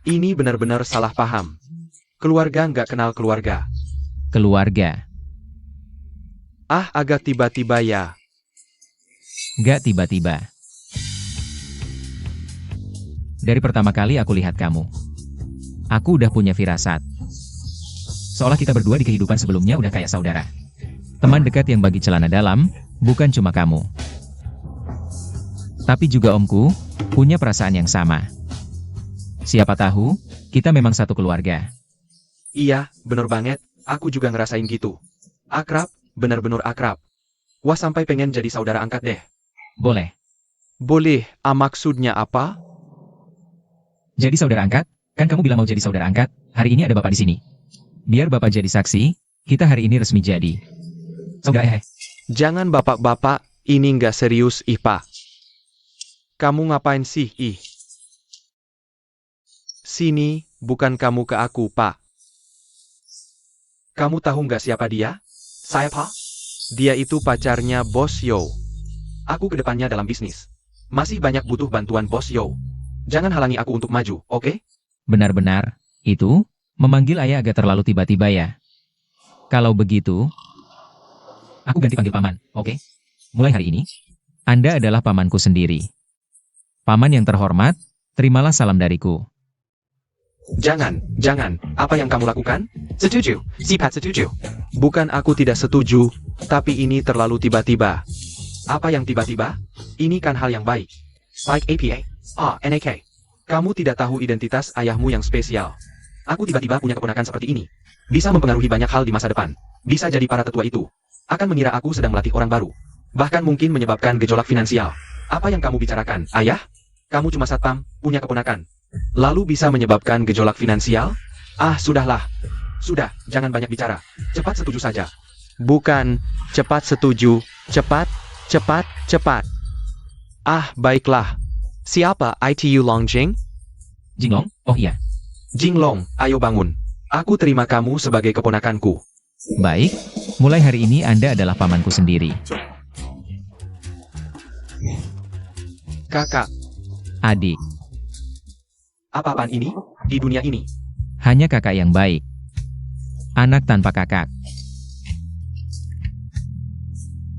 Ini benar-benar salah paham. Keluarga nggak kenal keluarga. Keluarga. Ah agak tiba-tiba ya. Gak tiba-tiba. Dari pertama kali aku lihat kamu, aku udah punya firasat. Seolah kita berdua di kehidupan sebelumnya udah kayak saudara. Teman dekat yang bagi celana dalam, bukan cuma kamu. Tapi juga omku, punya perasaan yang sama. Siapa tahu, kita memang satu keluarga. Iya, bener banget. Aku juga ngerasain gitu. Akrab, bener-bener akrab. Wah sampai pengen jadi saudara angkat deh. Boleh. Boleh, maksudnya apa? Jadi saudara angkat? Kan kamu bilang mau jadi saudara angkat, hari ini ada bapak di sini. Biar bapak jadi saksi, kita hari ini resmi jadi saudara. Jangan bapak-bapak, ini nggak serius pak. Kamu ngapain sih Sini, bukan kamu ke aku pak. Kamu tahu nggak siapa dia? Saya pak. Dia itu pacarnya Bos Yo. Aku kedepannya dalam bisnis. Masih banyak butuh bantuan Bos Yo. Jangan halangi aku untuk maju, oke? Benar-benar, itu, memanggil ayah agak terlalu tiba-tiba ya. Kalau begitu, aku ganti panggil paman, oke? Mulai hari ini, Anda adalah pamanku sendiri. Paman yang terhormat, terimalah salam dariku. Jangan. Apa yang kamu lakukan? Setuju, si Pat setuju. Bukan aku tidak setuju, tapi ini terlalu tiba-tiba. Apa yang tiba-tiba? Ini kan hal yang baik. Like APA, NAK. Kamu tidak tahu identitas ayahmu yang spesial. Aku tiba-tiba punya keponakan seperti ini. Bisa mempengaruhi banyak hal di masa depan. Bisa jadi para tetua itu akan mengira aku sedang melatih orang baru. Bahkan mungkin menyebabkan gejolak finansial. Apa yang kamu bicarakan, ayah? Kamu cuma satpam, punya keponakan. Lalu bisa menyebabkan gejolak finansial? Ah, sudahlah. Sudah, jangan banyak bicara. Cepat setuju saja. Bukan, cepat setuju. Cepat. Ah, baiklah. Siapa itu Longjing? Jinglong? Oh iya. Jinglong, ayo bangun. Aku terima kamu sebagai keponakanku. Baik, mulai hari ini Anda adalah pamanku sendiri. Kakak, Adik, apa-apaan ini? Di dunia ini. hanya kakak yang baik. Anak tanpa kakak.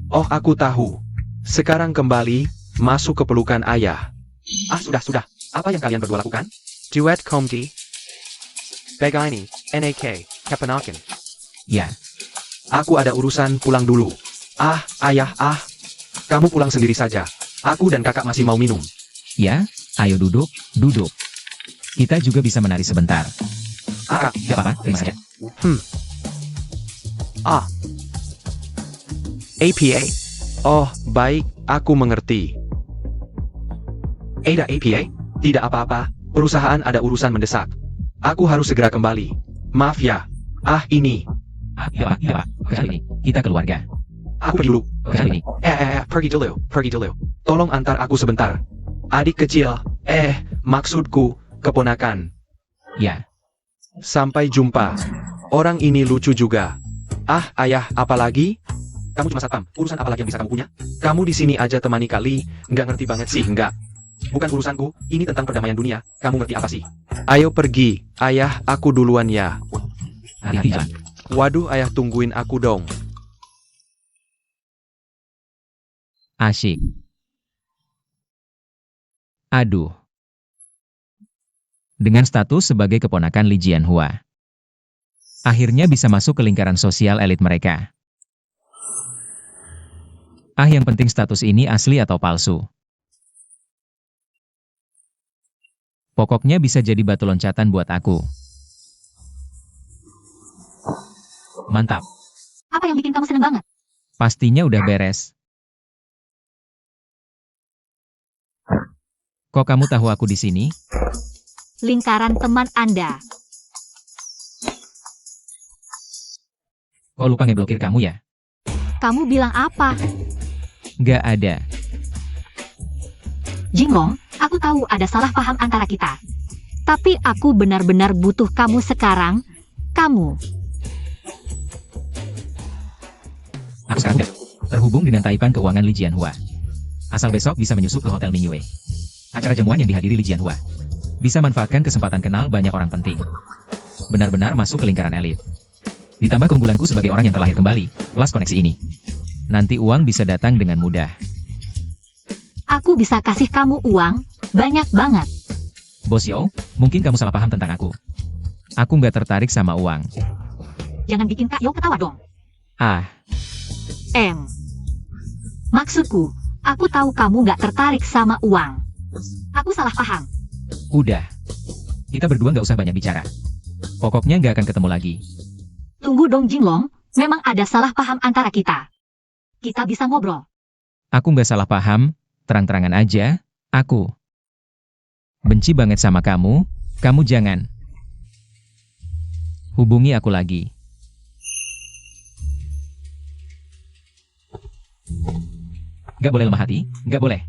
Oh, aku tahu. Sekarang kembali, masuk ke pelukan ayah. Ah, sudah. Apa yang kalian berdua lakukan? Duet Komdi. Begini, NAK, Keponakan. Ya, Aku ada urusan, pulang dulu. Ah, ayah, kamu pulang sendiri saja. Aku dan kakak masih mau minum. ya, ayo duduk. Kita juga bisa menari sebentar. Ah, Gak apa-apa, terima saja. APA. Oh, baik, aku mengerti. Ada APA? Tidak apa-apa, perusahaan ada urusan mendesak. Aku harus segera kembali. Maaf ya. Ini. Ya, Pak. Kali ini, kita keluarga. Aku pergi dulu. Kali ini, Pergi dulu. Tolong antar aku sebentar. Adik kecil. Maksudku, keponakan. ya. Sampai jumpa. Orang ini lucu juga. Ayah, apa lagi? Kamu cuma satpam, urusan apa lagi yang bisa kamu punya? Kamu di sini aja temani kali, nggak ngerti banget sih, nggak. Bukan urusanku, ini tentang perdamaian dunia, kamu ngerti apa sih? Ayo pergi, ayah, aku duluan ya. Hati-hati jalan. Waduh, ayah tungguin aku dong. Asyik. Aduh. Dengan status sebagai keponakan Li Jianhua, akhirnya bisa masuk ke lingkaran sosial elit mereka. Yang penting status ini asli atau palsu. Pokoknya bisa jadi batu loncatan buat aku. Mantap. Apa yang bikin kamu seneng banget? Pastinya udah beres. Kok kamu tahu aku di sini? Lingkaran teman Anda. Kok lupa ngeblokir kamu ya? Kamu bilang apa? Gak ada. Jinglong, aku tahu ada salah paham antara kita. Tapi aku benar-benar butuh kamu sekarang. Kamu. Aku sekarang terhubung dengan Taipan Keuangan Li Jianhua. Asal besok bisa menyusup ke Hotel Mingyue. Acara jamuan yang dihadiri Li Jianhua. Bisa manfaatkan kesempatan kenal banyak orang penting. Benar-benar masuk ke lingkaran elit. Ditambah keunggulanku sebagai orang yang terlahir kembali, kelas koneksi ini. Nanti uang bisa datang dengan mudah. Aku bisa kasih kamu uang, banyak banget. Bos Yo, mungkin kamu salah paham tentang aku. Aku nggak tertarik sama uang. Jangan bikin Kak Yo ketawa dong. Maksudku, aku tahu kamu nggak tertarik sama uang. Aku salah paham. Udah. Kita berdua nggak usah banyak bicara. Pokoknya nggak akan ketemu lagi. Tunggu dong Jinglong, memang ada salah paham antara kita. Kita bisa ngobrol. Aku nggak salah paham, terang-terangan aja, aku benci banget sama kamu, kamu jangan hubungi aku lagi. Nggak boleh lemah hati, nggak boleh.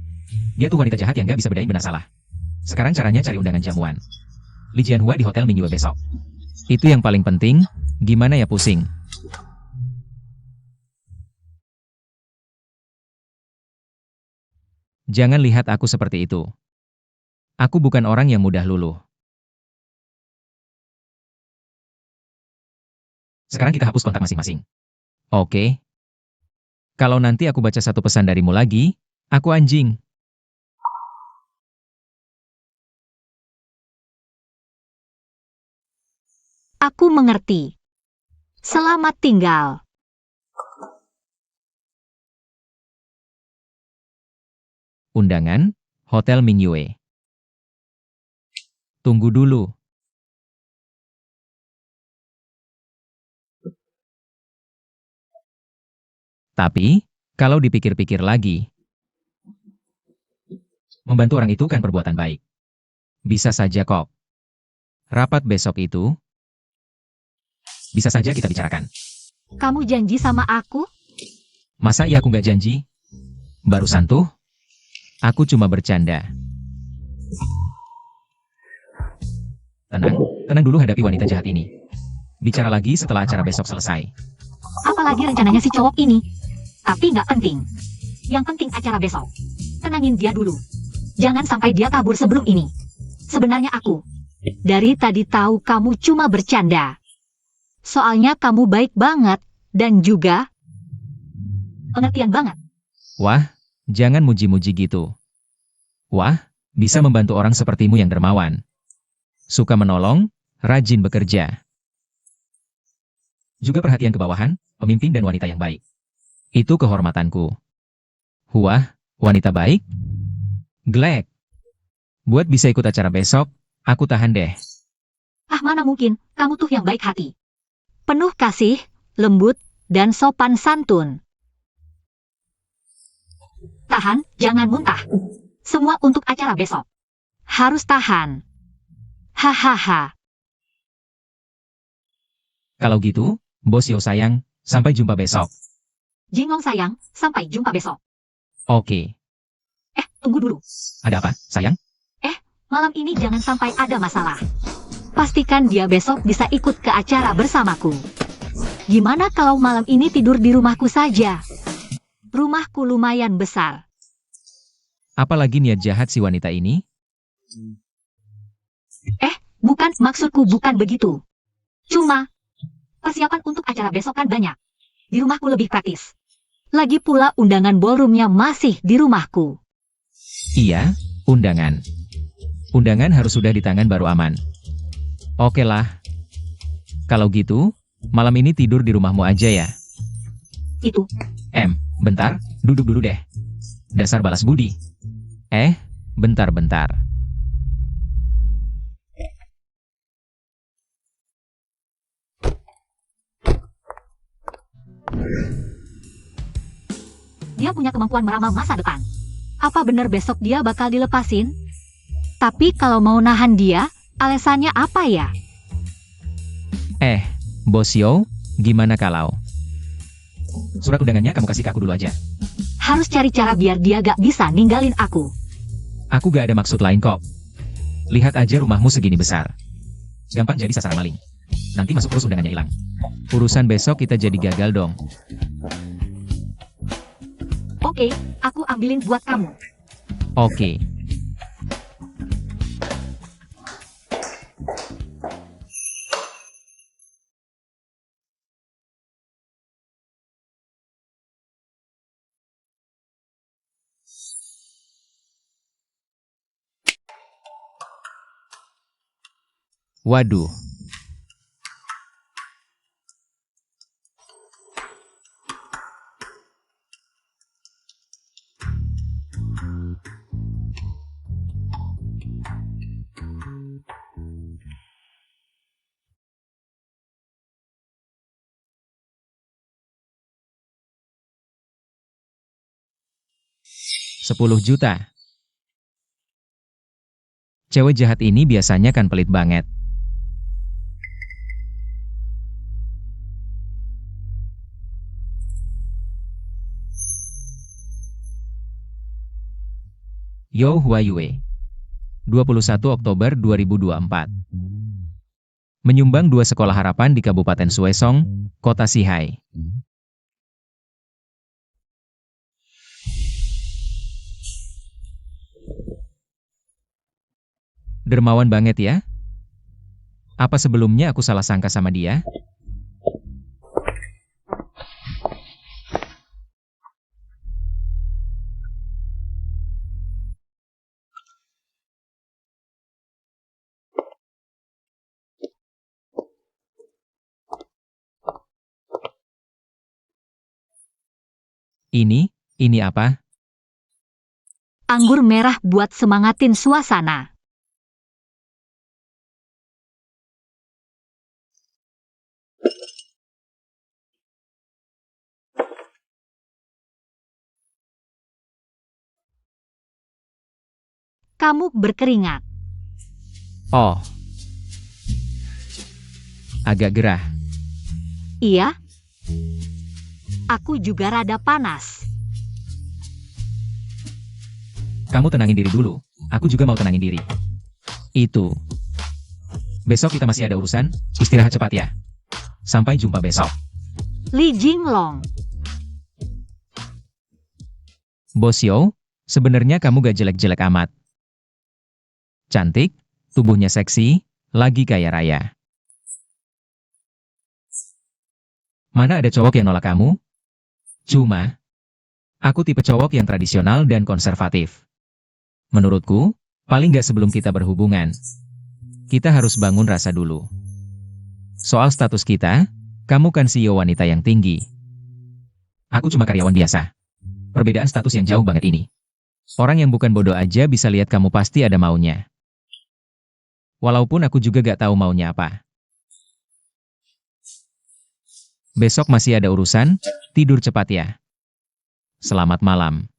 Dia tuh wanita jahat yang nggak bisa bedain benar salah. Sekarang caranya cari undangan jamuan. Li Jianhua di Hotel Mingyue besok. Itu yang paling penting, gimana ya pusing. Jangan lihat aku seperti itu. Aku bukan orang yang mudah luluh. Sekarang kita hapus kontak masing-masing. Oke. Kalau nanti aku baca satu pesan darimu lagi, aku anjing. Aku mengerti. Selamat tinggal. Undangan, Hotel Mingyue. Tunggu dulu. Tapi, kalau dipikir-pikir lagi, membantu orang itu kan perbuatan baik. Bisa saja kok. Rapat besok itu, bisa saja kita bicarakan. Kamu janji sama aku? Masa iya aku nggak janji? Barusan tuh, aku cuma bercanda. Tenang dulu hadapi wanita jahat ini. Bicara lagi setelah acara besok selesai. Apalagi rencananya si cowok ini. Tapi nggak penting. Yang penting acara besok. Tenangin dia dulu. Jangan sampai dia kabur sebelum ini. Sebenarnya aku dari tadi tahu kamu cuma bercanda. Soalnya kamu baik banget dan juga pengertian banget. Wah, jangan muji-muji gitu. Wah, bisa membantu orang sepertimu yang dermawan. Suka menolong, rajin bekerja. Juga perhatian ke bawahan, pemimpin dan wanita yang baik. Itu kehormatanku. Wah, wanita baik? Glek. Buat bisa ikut acara besok, aku tahan deh. Ah mana mungkin, kamu tuh yang baik hati. Penuh kasih, lembut, dan sopan santun. Tahan, jangan muntah. Semua untuk acara besok. Harus tahan. Hahaha. Kalau gitu, Bos Yo sayang, sampai jumpa besok. Jinglong sayang, sampai jumpa besok. Oke. Tunggu dulu. Ada apa, sayang? Malam ini jangan sampai ada masalah. Pastikan dia besok bisa ikut ke acara bersamaku. Gimana kalau malam ini tidur di rumahku saja? Rumahku lumayan besar. Apalagi niat jahat si wanita ini? Bukan, maksudku bukan begitu. Cuma, persiapan untuk acara besok kan banyak. Di rumahku lebih praktis. Lagi pula undangan ballroomnya masih di rumahku. Iya, undangan. Undangan harus sudah di tangan baru aman. Oke lah. Kalau gitu, malam ini tidur di rumahmu aja ya. Itu, Bentar, duduk dulu deh. Dasar balas budi. Bentar-bentar. dia punya kemampuan meramal masa depan. Apa benar besok dia bakal dilepasin? Tapi kalau mau nahan dia, alasannya apa ya? Bos Yo, gimana kalau? Surat undangannya kamu kasih ke aku dulu aja. Harus cari cara biar dia gak bisa ninggalin aku. Aku gak ada maksud lain kok. Lihat aja rumahmu segini besar. Gampang jadi sasaran maling. Nanti masuk terus undangannya hilang. Urusan besok kita jadi gagal dong. Oke, aku ambilin buat kamu. Oke. Waduh. $10 juta. Cewek jahat ini biasanya kan pelit banget. Yo Hua Yue. 21 Oktober 2024. Menyumbang 2 sekolah harapan di Kabupaten Suesong, Kota Sihai. Dermawan banget ya? Apa sebelumnya aku salah sangka sama dia? Ini apa? Anggur merah buat semangatin suasana. Kamu berkeringat. Oh. Agak gerah. Iya? Aku juga rada panas. Kamu tenangin diri dulu. Aku juga mau tenangin diri. Itu. Besok kita masih ada urusan, istirahat cepat ya. Sampai jumpa besok. Li Jinglong. Bos Yo, sebenarnya kamu gak jelek-jelek amat. Cantik, tubuhnya seksi, lagi kaya raya. Mana ada cowok yang nolak kamu? Cuma, aku tipe cowok yang tradisional dan konservatif. Menurutku, paling gak sebelum kita berhubungan, kita harus bangun rasa dulu. Soal status kita, kamu kan CEO wanita yang tinggi. Aku cuma karyawan biasa. Perbedaan status yang jauh banget ini. Orang yang bukan bodoh aja bisa lihat kamu pasti ada maunya. Walaupun aku juga gak tahu maunya apa. Besok masih ada urusan, tidur cepat ya. Selamat malam.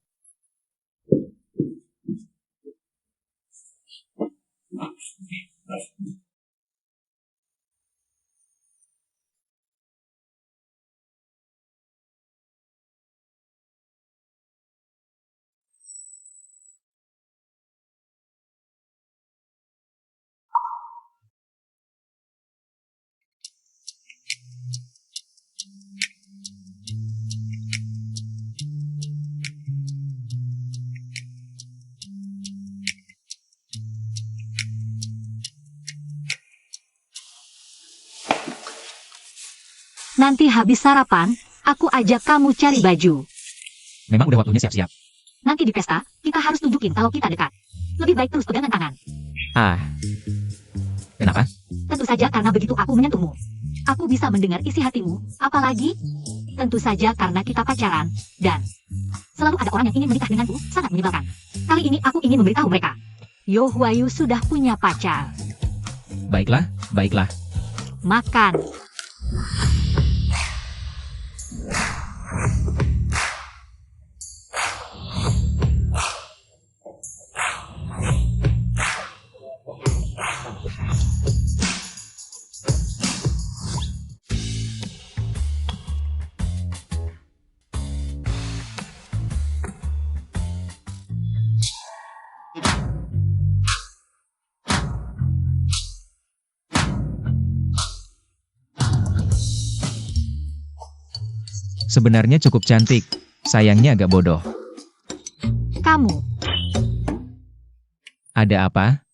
Nanti habis sarapan, aku ajak kamu cari baju. Memang udah waktunya siap-siap. Nanti di pesta, kita harus tunjukin kalau kita dekat. Lebih baik terus pegangan tangan. Ah. Kenapa? Tentu saja karena begitu aku menyentuhmu, aku bisa mendengar isi hatimu, apalagi tentu saja karena kita pacaran, dan selalu ada orang yang ingin menikah denganku, sangat menyebalkan. Kali ini aku ingin memberitahu mereka. Yo Huayu sudah punya pacar. Baiklah, baiklah. Makan. Sebenarnya cukup cantik, sayangnya agak bodoh. Kamu. Ada apa?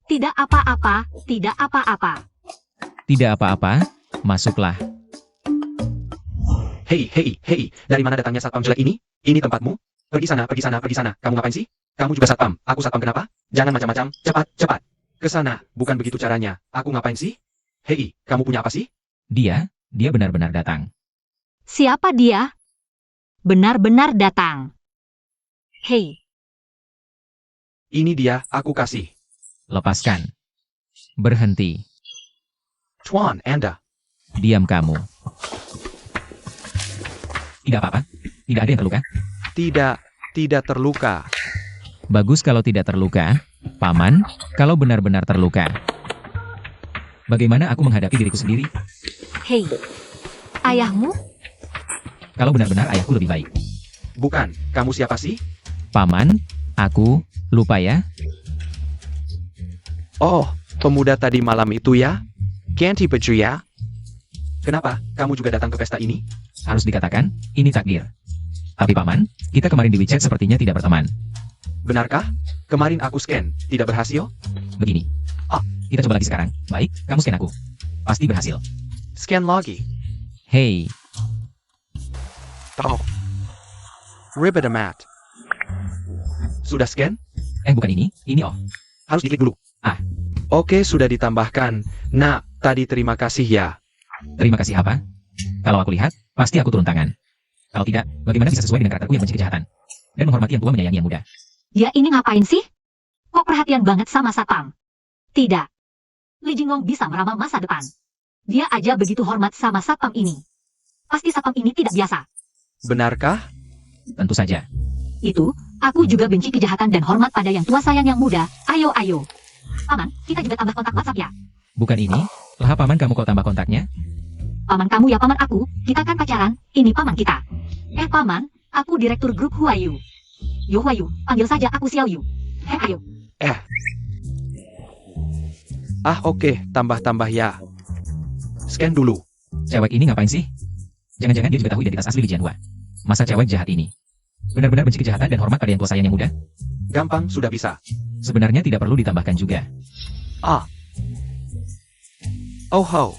Tidak apa-apa, tidak apa-apa. Tidak apa-apa, masuklah. Hei, hei, hei, dari mana datangnya satpam jelek ini? Ini tempatmu? Pergi sana, pergi sana, pergi sana. Kamu ngapain sih? Kamu juga satpam. Aku satpam kenapa? Jangan macam-macam. Cepat, cepat. Ke sana. Bukan begitu caranya. Aku ngapain sih? Hei, kamu punya apa sih? Dia benar-benar datang. Siapa dia? Benar-benar datang. Hei, Ini dia, aku kasih. Lepaskan. Berhenti. Tuan, Anda. Diam kamu. Tidak apa-apa? Tidak ada yang terluka? Tidak terluka. Bagus kalau tidak terluka. Paman, kalau benar-benar terluka. Bagaimana aku menghadapi diriku sendiri? hei. Ayahmu? Kalau benar-benar ayahku lebih baik. Bukan, kamu siapa sih? Paman, aku, lupa ya? Oh, pemuda tadi malam itu ya? Ganti baju ya? Kenapa? Kamu juga datang ke pesta ini? Harus dikatakan, ini takdir. Tapi paman, kita kemarin di WeChat sepertinya tidak berteman. Benarkah? Kemarin aku scan, tidak berhasil? Begini. Kita coba lagi sekarang. Baik, kamu scan aku. Pasti berhasil. Scan lagi. Hei, Oh. Ribbit amat. Sudah scan? bukan ini oh. Harus diklik dulu. Ah. Oke, sudah ditambahkan. Nah, tadi terima kasih ya. Terima kasih apa? Kalau aku lihat, pasti aku turun tangan. Kalau tidak, bagaimana bisa sesuai dengan karakterku yang benci kejahatan? Dan menghormati yang tua menyayangi yang muda. Dia ini ngapain sih? Kok perhatian banget sama satpam? Tidak. Li Jinggong bisa meramal masa depan. Dia aja begitu hormat sama satpam ini. Pasti satpam ini tidak biasa. Benarkah? Tentu saja. Itu, aku juga benci kejahatan dan hormat pada yang tua sayang yang muda. Ayo, ayo. Paman, kita juga tambah kontak WhatsApp ya. Bukan ini? Lah paman kamu kok tambah kontaknya? Paman kamu ya paman aku, kita kan pacaran, ini paman kita. Paman, aku direktur grup Huayu. Yo Huayu, panggil saja aku Xiao Yu. Ayo. Oke, tambah-tambah ya. Scan dulu. Cewek ini ngapain sih? Jangan-jangan dia juga tahu identitas asli Li Jianhua. Masa cewek jahat ini? Benar-benar benci kejahatan dan hormat pada yang tua sayang yang muda? Gampang, sudah bisa. Sebenarnya tidak perlu ditambahkan juga. Oh ho.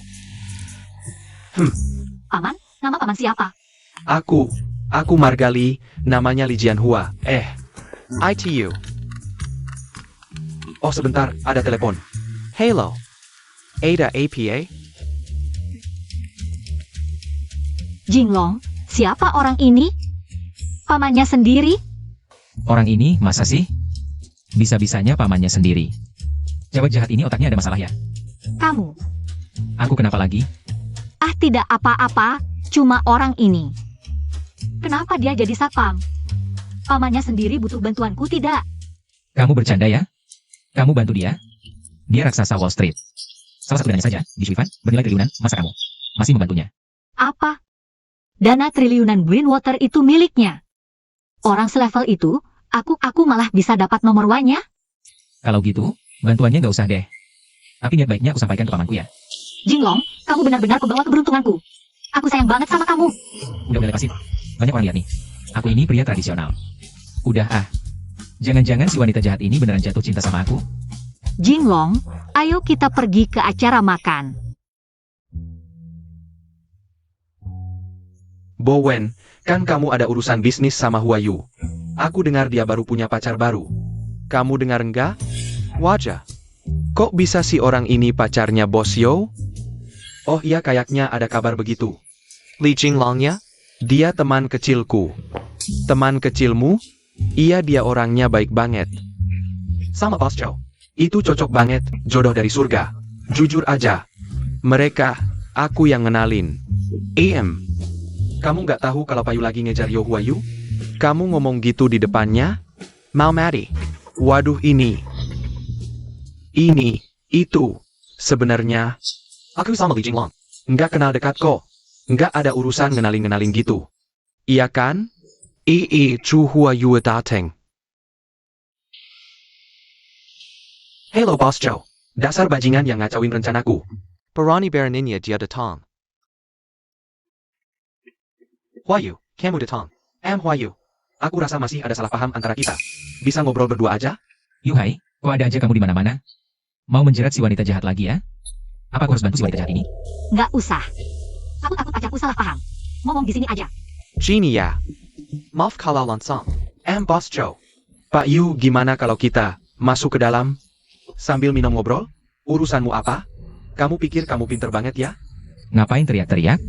Paman, nama paman siapa? Aku Margali, namanya Li Jianhua. ITU. Oh sebentar, ada telepon. Halo. Ada APA? Jinglong, siapa orang ini? Pamannya sendiri? Orang ini, masa sih? Bisa-bisanya pamannya sendiri. Cewek jahat ini otaknya ada masalah ya? Kamu. Aku kenapa lagi? Ah, tidak apa-apa, cuma orang ini. Kenapa dia jadi satpam? Pamannya sendiri butuh bantuanku tidak? Kamu bercanda ya? Kamu bantu dia? Dia raksasa Wall Street. Salah satu dananya saja, di Swivan, bernilai triliunan, masa kamu masih membantunya? Apa? Dana triliunan Greenwater itu miliknya. Orang selevel itu, aku malah bisa dapat nomor WA-nya? Kalau gitu, bantuannya nggak usah deh. Tapi niat baiknya aku sampaikan ke pamanku ya. Jinglong, kamu benar-benar pembawa keberuntunganku. Aku sayang banget sama kamu. Udah lepasin. Banyak orang lihat nih. Aku ini pria tradisional. Udah ah. Jangan-jangan si wanita jahat ini beneran jatuh cinta sama aku? Jinglong, ayo kita pergi ke acara makan. Bowen, kan kamu ada urusan bisnis sama Huayu. Aku dengar dia baru punya pacar baru. Kamu dengar enggak? Wajah. Kok bisa si orang ini pacarnya Bos Yo? Oh iya, kayaknya ada kabar begitu. Li Jinglong ya? Dia teman kecilku. Teman kecilmu? Iya, dia orangnya baik banget. Sama Bos Joe. Itu cocok banget, jodoh dari surga. Jujur aja. Mereka, aku yang ngenalin. Kamu nggak tahu kalau Payu lagi ngejar Yo Huayu? Kamu ngomong gitu di depannya? Mau mati? Waduh ini, itu. Sebenarnya, Aku sama Li Jinglong. Nggak kenal dekat kok. Nggak ada urusan ngenalin-ngenalin gitu. iya kan? Chu Huayu dateng. Hello Bos Joe. Dasar bajingan yang ngacauin rencanaku. Berani beraninya dia datang. Huayu, kamu datang. Huayu. Aku rasa masih ada salah paham antara kita. Bisa ngobrol berdua aja? Yuhai, kok ada aja kamu di mana-mana? Mau menjerat si wanita jahat lagi ya? Apa aku harus bantu si wanita jahat ini? Nggak usah. Aku takut pacarku salah paham. Ngomong di sini aja. Gini ya. Maaf kalau langsung. Bos Joe. Pak Yu, gimana kalau kita masuk ke dalam? Sambil minum ngobrol? Urusanmu apa? Kamu pikir kamu pinter banget ya? Ngapain teriak-teriak?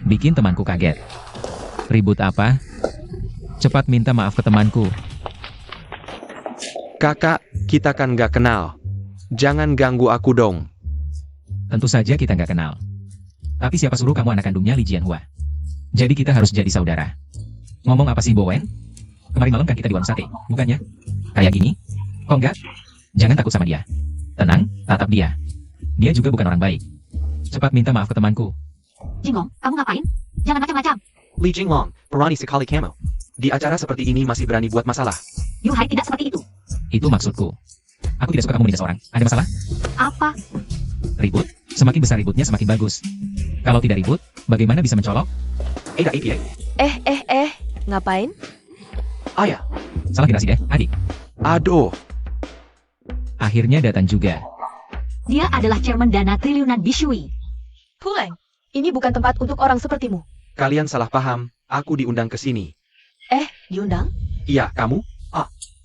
Bikin temanku kaget. Ribut apa? Cepat minta maaf ke temanku. Kakak, kita kan gak kenal. Jangan ganggu aku dong. Tentu saja kita nggak kenal. Tapi siapa suruh kamu anak kandungnya Li Jianhua? Jadi kita harus jadi saudara. Ngomong apa sih Bowen? Kemarin malam kan kita di warung sate, bukannya? Kayak gini? Kok enggak? Jangan takut sama dia. Tenang, tatap dia. Dia juga bukan orang baik. Cepat minta maaf ke temanku. Jinglong, kamu ngapain? Jangan macam-macam. Li Jinglong, berani sekali kamu. Di acara seperti ini masih berani buat masalah. Yuhai tidak seperti itu. Itu maksudku. Aku tidak suka kamu menindas orang. Ada masalah? Apa? Ribut? Semakin besar ributnya semakin bagus. Kalau tidak ribut, bagaimana bisa mencolok? Ada APA. Ngapain? Ayah. Salah generasi deh, adik. Aduh, Akhirnya datang juga. Dia adalah chairman dana triliunan Bishui. Puleng, ini bukan tempat untuk orang sepertimu. Kalian salah paham, aku diundang ke sini. Diundang? Iya, kamu?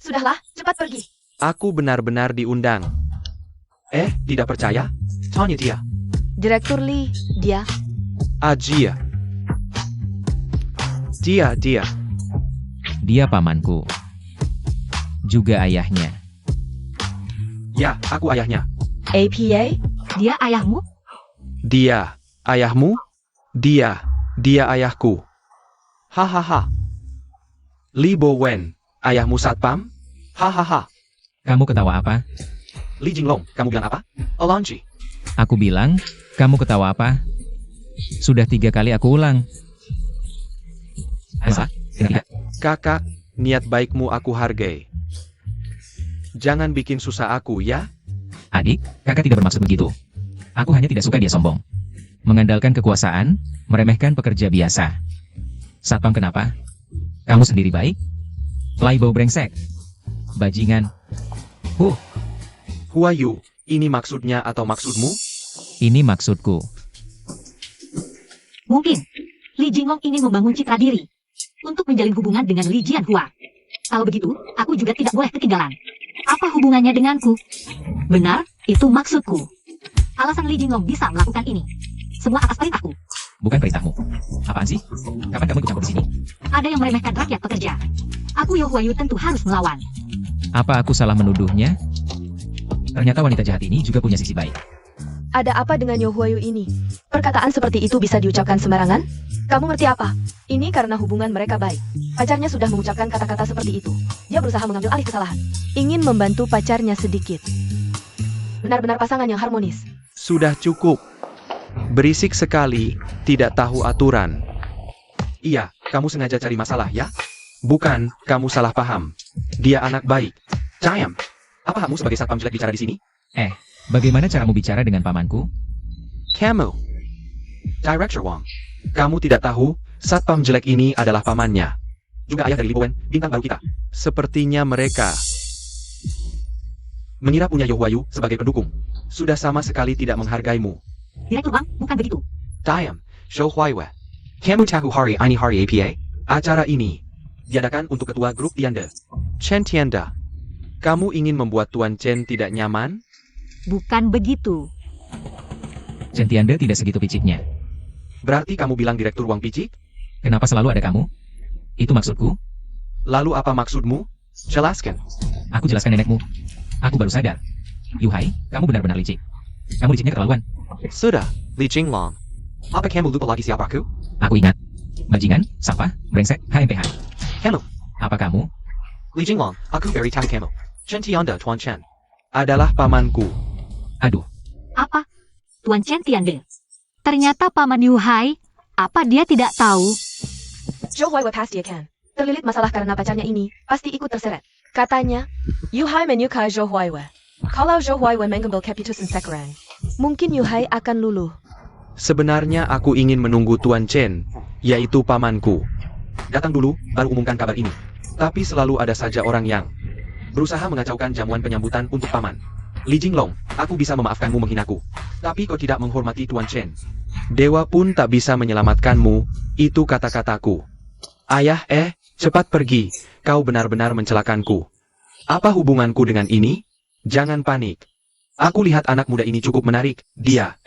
Sudahlah, cepat pergi. aku benar-benar diundang. Tidak percaya? Tanya dia. Direktur Lee, dia. Ajia. Dia. Dia pamanku. Juga ayahnya. Ya, aku ayahnya. APA? Dia ayahmu? Dia. Ayahmu? Dia ayahku. Hahaha. Li Bowen, ayahmu satpam? Hahaha. Kamu ketawa apa? Li Jinglong, kamu bilang apa? Alonji. Aku bilang, kamu ketawa apa? Sudah 3 kali aku ulang. Ada salah? Dengar tidak? Kakak, niat baikmu aku hargai. Jangan bikin susah aku ya. Adik, kakak tidak bermaksud begitu. Aku hanya tidak suka dia sombong. Mengandalkan kekuasaan, meremehkan pekerja biasa. Satpam kenapa? Kamu sendiri baik? Playboy brengsek. Bajingan. Huayu, ini maksudnya atau maksudmu? Ini maksudku. Mungkin. Li Jinglong ingin membangun citra diri. Untuk menjalin hubungan dengan Li Jianhua. Kalau begitu, aku juga tidak boleh ketinggalan. Apa hubungannya denganku? Benar, itu maksudku. Alasan Li Jinglong bisa melakukan ini. Semua atas perintahku. Bukan perintahmu. Apaan sih? Kapan kamu ikut campur di sini? Ada yang meremehkan rakyat pekerja. Aku Yo Huayu tentu harus melawan. Apa aku salah menuduhnya? Ternyata wanita jahat ini juga punya sisi baik. Ada apa dengan Yo Huayu ini? Perkataan seperti itu bisa diucapkan sembarangan? Kamu ngerti apa? Ini karena hubungan mereka baik. Pacarnya sudah mengucapkan kata-kata seperti itu. Dia berusaha mengambil alih kesalahan. Ingin membantu pacarnya sedikit. Benar-benar pasangan yang harmonis. Sudah cukup. Berisik sekali, tidak tahu aturan. Iya, kamu sengaja cari masalah ya? Bukan, kamu salah paham. Dia anak baik. Cayam, apa hakmu sebagai satpam jelek bicara di sini? Bagaimana caramu bicara dengan pamanku? Kamu. Director Wang, kamu tidak tahu, satpam jelek ini adalah pamannya. Juga ayah dari Li Bowen, bintang baru kita. Sepertinya mereka. Mengira punya Yo Huayu sebagai pendukung. Sudah sama sekali tidak menghargaimu. Direktur Wang, bukan begitu. Diam, Shou Huaiwe. Kamu tahu hari ini hari APA? Acara ini diadakan untuk ketua grup Tianda. Chen Tianda. Kamu ingin membuat Tuan Chen tidak nyaman? Bukan begitu. Centianda tidak segitu piciknya. Berarti kamu bilang Direktur Wang picik? Kenapa selalu ada kamu? Itu maksudku? Lalu apa maksudmu? Jelaskan. Aku jelaskan nenekmu. Aku baru sadar. Yuhai, kamu benar-benar licik. Kamu liciknya keterlaluan. Sudah, Li Jinglong. Apa kamu lupa lagi siapa aku? Aku ingat. Bajingan, sampah, brengsek, HMPH. Kamu. Apa kamu? Li Jinglong, aku very tahu kamu. Chen Tianda Tuan Chen. Adalah pamanku. Aduh, Apa? Tuan Chen Tiande. Ternyata Paman Yuhai. Apa dia tidak tahu? Zhou Huaiwe pasti kan. Terlilit masalah karena pacarnya ini, pasti ikut terseret. Katanya, Yuhai menyukai Zhou Huaiwe. Kalau Zhou Huaiwe mengambil keputusan sekarang, mungkin Yuhai akan luluh. Sebenarnya aku ingin menunggu Tuan Chen, yaitu pamanku. Datang dulu, baru umumkan kabar ini. Tapi selalu ada saja orang yang berusaha mengacaukan jamuan penyambutan untuk paman. Li Jinglong, aku bisa memaafkanmu menghinaku. Tapi kau tidak menghormati Tuan Chen. Dewa pun tak bisa menyelamatkanmu, itu kata-kataku. Ayah, cepat pergi, kau benar-benar mencelakanku. Apa hubunganku dengan ini? Jangan panik. Aku lihat anak muda ini cukup menarik, dia,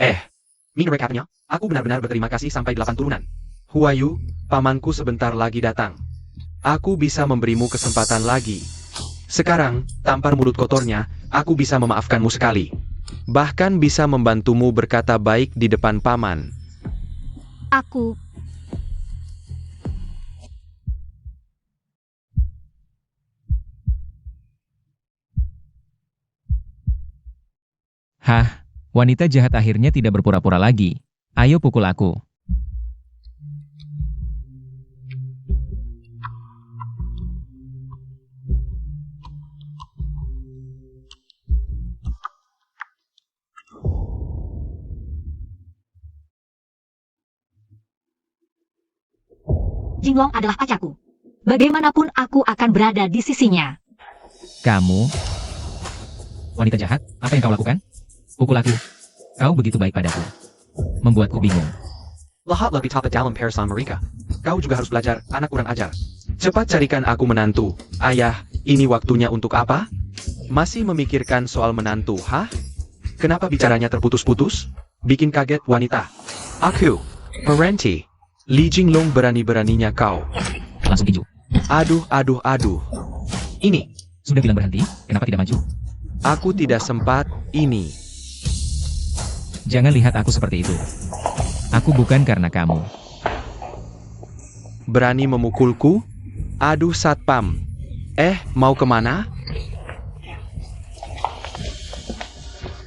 Mini recapnya, aku benar-benar berterima kasih sampai 8 turunan. Huayu, pamanku sebentar lagi datang. Aku bisa memberimu kesempatan lagi. Sekarang, tampar mulut kotornya, aku bisa memaafkanmu sekali. Bahkan bisa membantumu berkata baik di depan paman. Aku. hah, wanita jahat akhirnya tidak berpura-pura lagi. Ayo pukul aku. Jinglong adalah pacarku. Bagaimanapun aku akan berada di sisinya. Kamu? Wanita jahat, apa yang kau lakukan? Pukul aku. Kau begitu baik padaku. Membuatku bingung. Lahat lebih tapat dalam perasaan mereka. Kau juga harus belajar, anak kurang ajar. Cepat carikan aku menantu. Ayah, ini waktunya untuk apa? Masih memikirkan soal menantu, hah? Kenapa bicaranya terputus-putus? Bikin kaget wanita. Aku, Parenti. Li Jinglong berani-beraninya kau. Langsung tinju. Aduh. Ini, Sudah bilang berhenti, kenapa tidak maju? Aku tidak sempat, ini. Jangan lihat aku seperti itu. Aku bukan karena kamu. Berani memukulku? Aduh satpam. Mau kemana?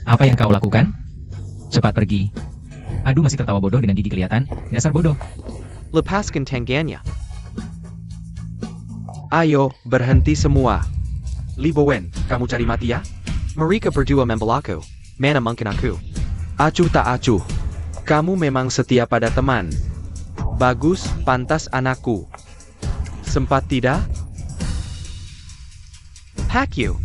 Apa yang kau lakukan? Cepat pergi. Aduh, masih tertawa bodoh dengan gigi kelihatan. Dasar bodoh. Lepaskan tangannya. Ayo, berhenti semua. Li Bowen, kamu cari mati ya? Mereka berdua membelaku. Mana mungkin aku? Acuh tak acuh. Kamu memang setia pada teman. Bagus, pantas anakku. Sempat tidak? Hack you.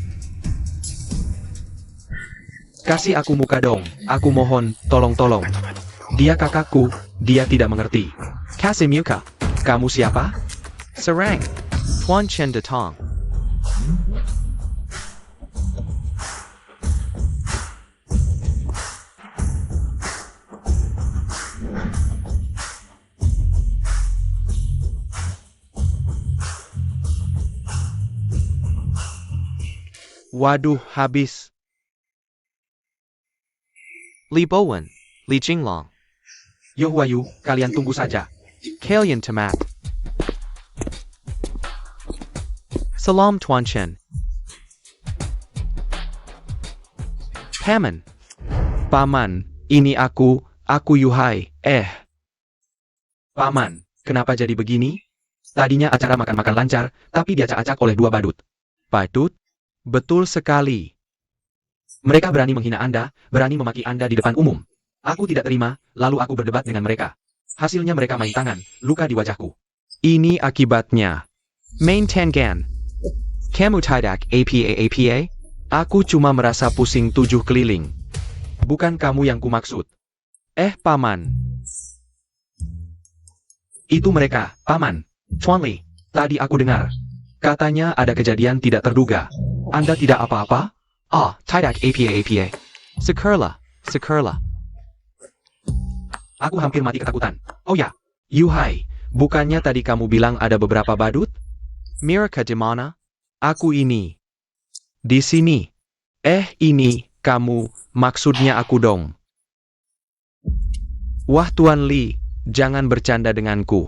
Kasih aku muka dong, aku mohon, tolong. Dia kakakku, dia tidak mengerti. Kasih muka. Kamu siapa? Serang. Tuan Chen datang. Waduh, habis. Li Bowen, Li Jinglong, Yo Huayu, kalian tunggu saja. Kalian Tamat. Salam Tuan Chen. Paman. Paman, ini aku Yuhai. Paman, kenapa jadi begini? Tadinya acara makan-makan lancar, tapi diacak-acak oleh dua badut. Badut? Betul sekali. Mereka berani menghina Anda, berani memaki Anda di depan umum. Aku tidak terima, lalu aku berdebat dengan mereka. Hasilnya mereka main tangan, luka di wajahku. Ini akibatnya. Main Tengan. Kamu tidak apa? Aku cuma merasa pusing 7 keliling. Bukan kamu yang kumaksud. Paman. Itu mereka, Paman. Chuan Li, tadi aku dengar. Katanya ada kejadian tidak terduga. Anda tidak apa-apa? Tidak apa? Sekerla. Aku hampir mati ketakutan. Oh ya, Yuhai, bukannya tadi kamu bilang ada beberapa badut? Mirka di mana? Aku ini. Di sini. Ini, kamu, maksudnya aku dong. Wah Tuan Li, jangan bercanda denganku.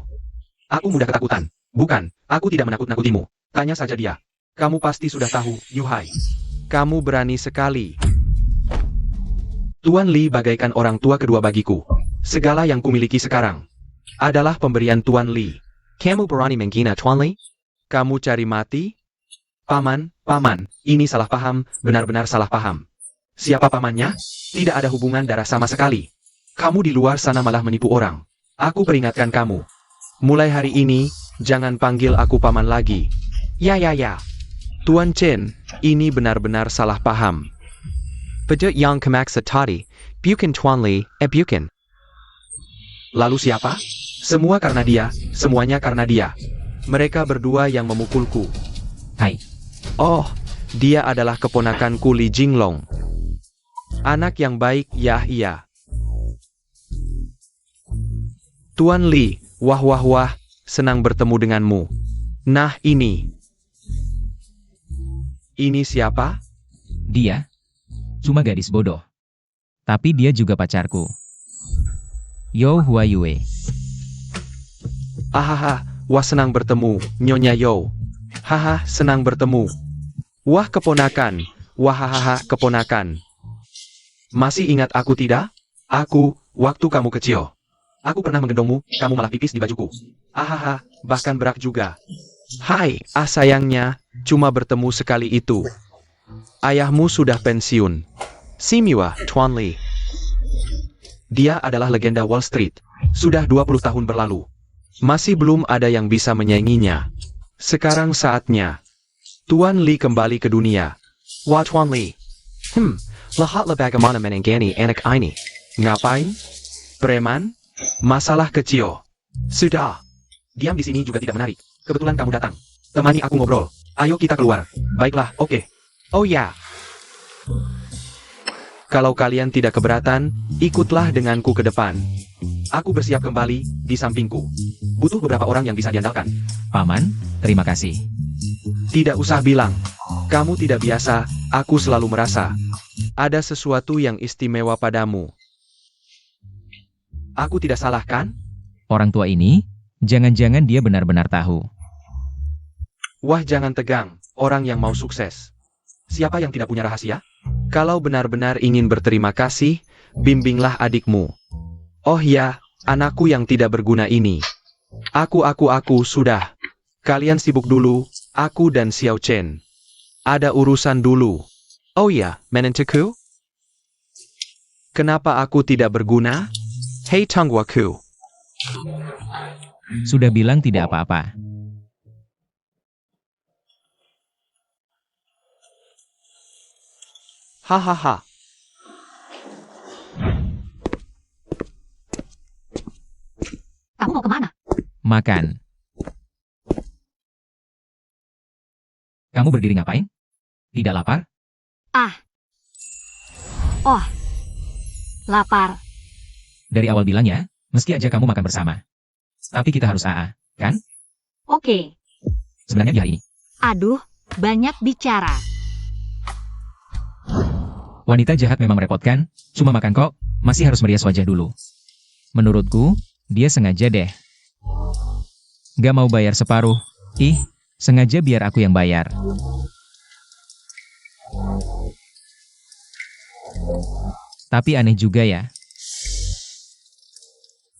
Aku mudah ketakutan. Bukan, aku tidak menakut-nakutimu. Tanya saja dia. Kamu pasti sudah tahu, Yuhai. Kamu berani sekali. Tuan Li bagaikan orang tua kedua bagiku. Segala yang kumiliki sekarang adalah pemberian Tuan Li. Kamu berani menghina Tuan Li? Kamu cari mati? Paman, ini salah paham, benar-benar salah paham. Siapa pamannya? Tidak ada hubungan darah sama sekali. Kamu di luar sana malah menipu orang. Aku peringatkan kamu. Mulai hari ini, jangan panggil aku paman lagi. Ya. Tuan Chen, ini benar-benar salah paham. Pejut yang kemaksa tadi, bukan Tuan Li, bukan. Lalu siapa? Semua karena dia, semuanya karena dia. Mereka berdua yang memukulku. Hai, Oh, dia adalah keponakanku Li Jinglong. Anak yang baik, ya iya. Tuan Li, wah, senang bertemu denganmu. Nah ini. Ini siapa? dia cuma gadis bodoh. Tapi dia juga pacarku. Yo Huayue. Ahaha, wah senang bertemu, Nyonya Yo. Haha, senang bertemu. Wah keponakan, wahahaha keponakan. Masih ingat aku tidak? Aku, waktu kamu kecil. Aku pernah menggendongmu, kamu malah pipis di bajuku. Ahaha, bahkan berak juga. Hai, sayangnya, cuma bertemu sekali itu. Ayahmu sudah pensiun. Simiwa, Tuan Li. Dia adalah legenda Wall Street. Sudah 20 tahun berlalu. Masih belum ada yang bisa menyainginya. Sekarang saatnya. Tuan Li kembali ke dunia. Wah Tuan Li. Lahatlah bagaimana menenggani anak ini. Ngapain? Preman? Masalah kecil. Sudah. Diam di sini juga tidak menarik. Kebetulan kamu datang. Temani aku ngobrol. Ayo kita keluar. Baiklah, oke. Oh ya. Kalau kalian tidak keberatan, ikutlah denganku ke depan. Aku bersiap kembali, di sampingku. Butuh beberapa orang yang bisa diandalkan. Paman, terima kasih. Tidak usah bilang. Kamu tidak biasa, aku selalu merasa. Ada sesuatu yang istimewa padamu. Aku tidak salah kan? Orang tua ini, jangan-jangan dia benar-benar tahu. Wah jangan tegang, orang yang mau sukses. Siapa yang tidak punya rahasia? Kalau benar-benar ingin berterima kasih, bimbinglah adikmu. Oh ya, anakku yang tidak berguna ini. Aku sudah. Kalian sibuk dulu, aku dan Xiao Chen. Ada urusan dulu. Oh ya, menentuku? Kenapa aku tidak berguna? Hei Tangwaku. Sudah bilang tidak apa-apa. Hahaha. Kamu mau kemana? Makan. Kamu berdiri ngapain? Tidak lapar? Oh, lapar. Dari awal bilang ya, meski aja kamu makan bersama. Tapi kita harus AA, kan? Oke. Sebenarnya di hari ini. Aduh, banyak bicara. Wanita jahat memang merepotkan, cuma makan kok, masih harus merias wajah dulu. Menurutku, dia sengaja deh. Gak mau bayar separuh. Ih, sengaja biar aku yang bayar. Tapi aneh juga ya.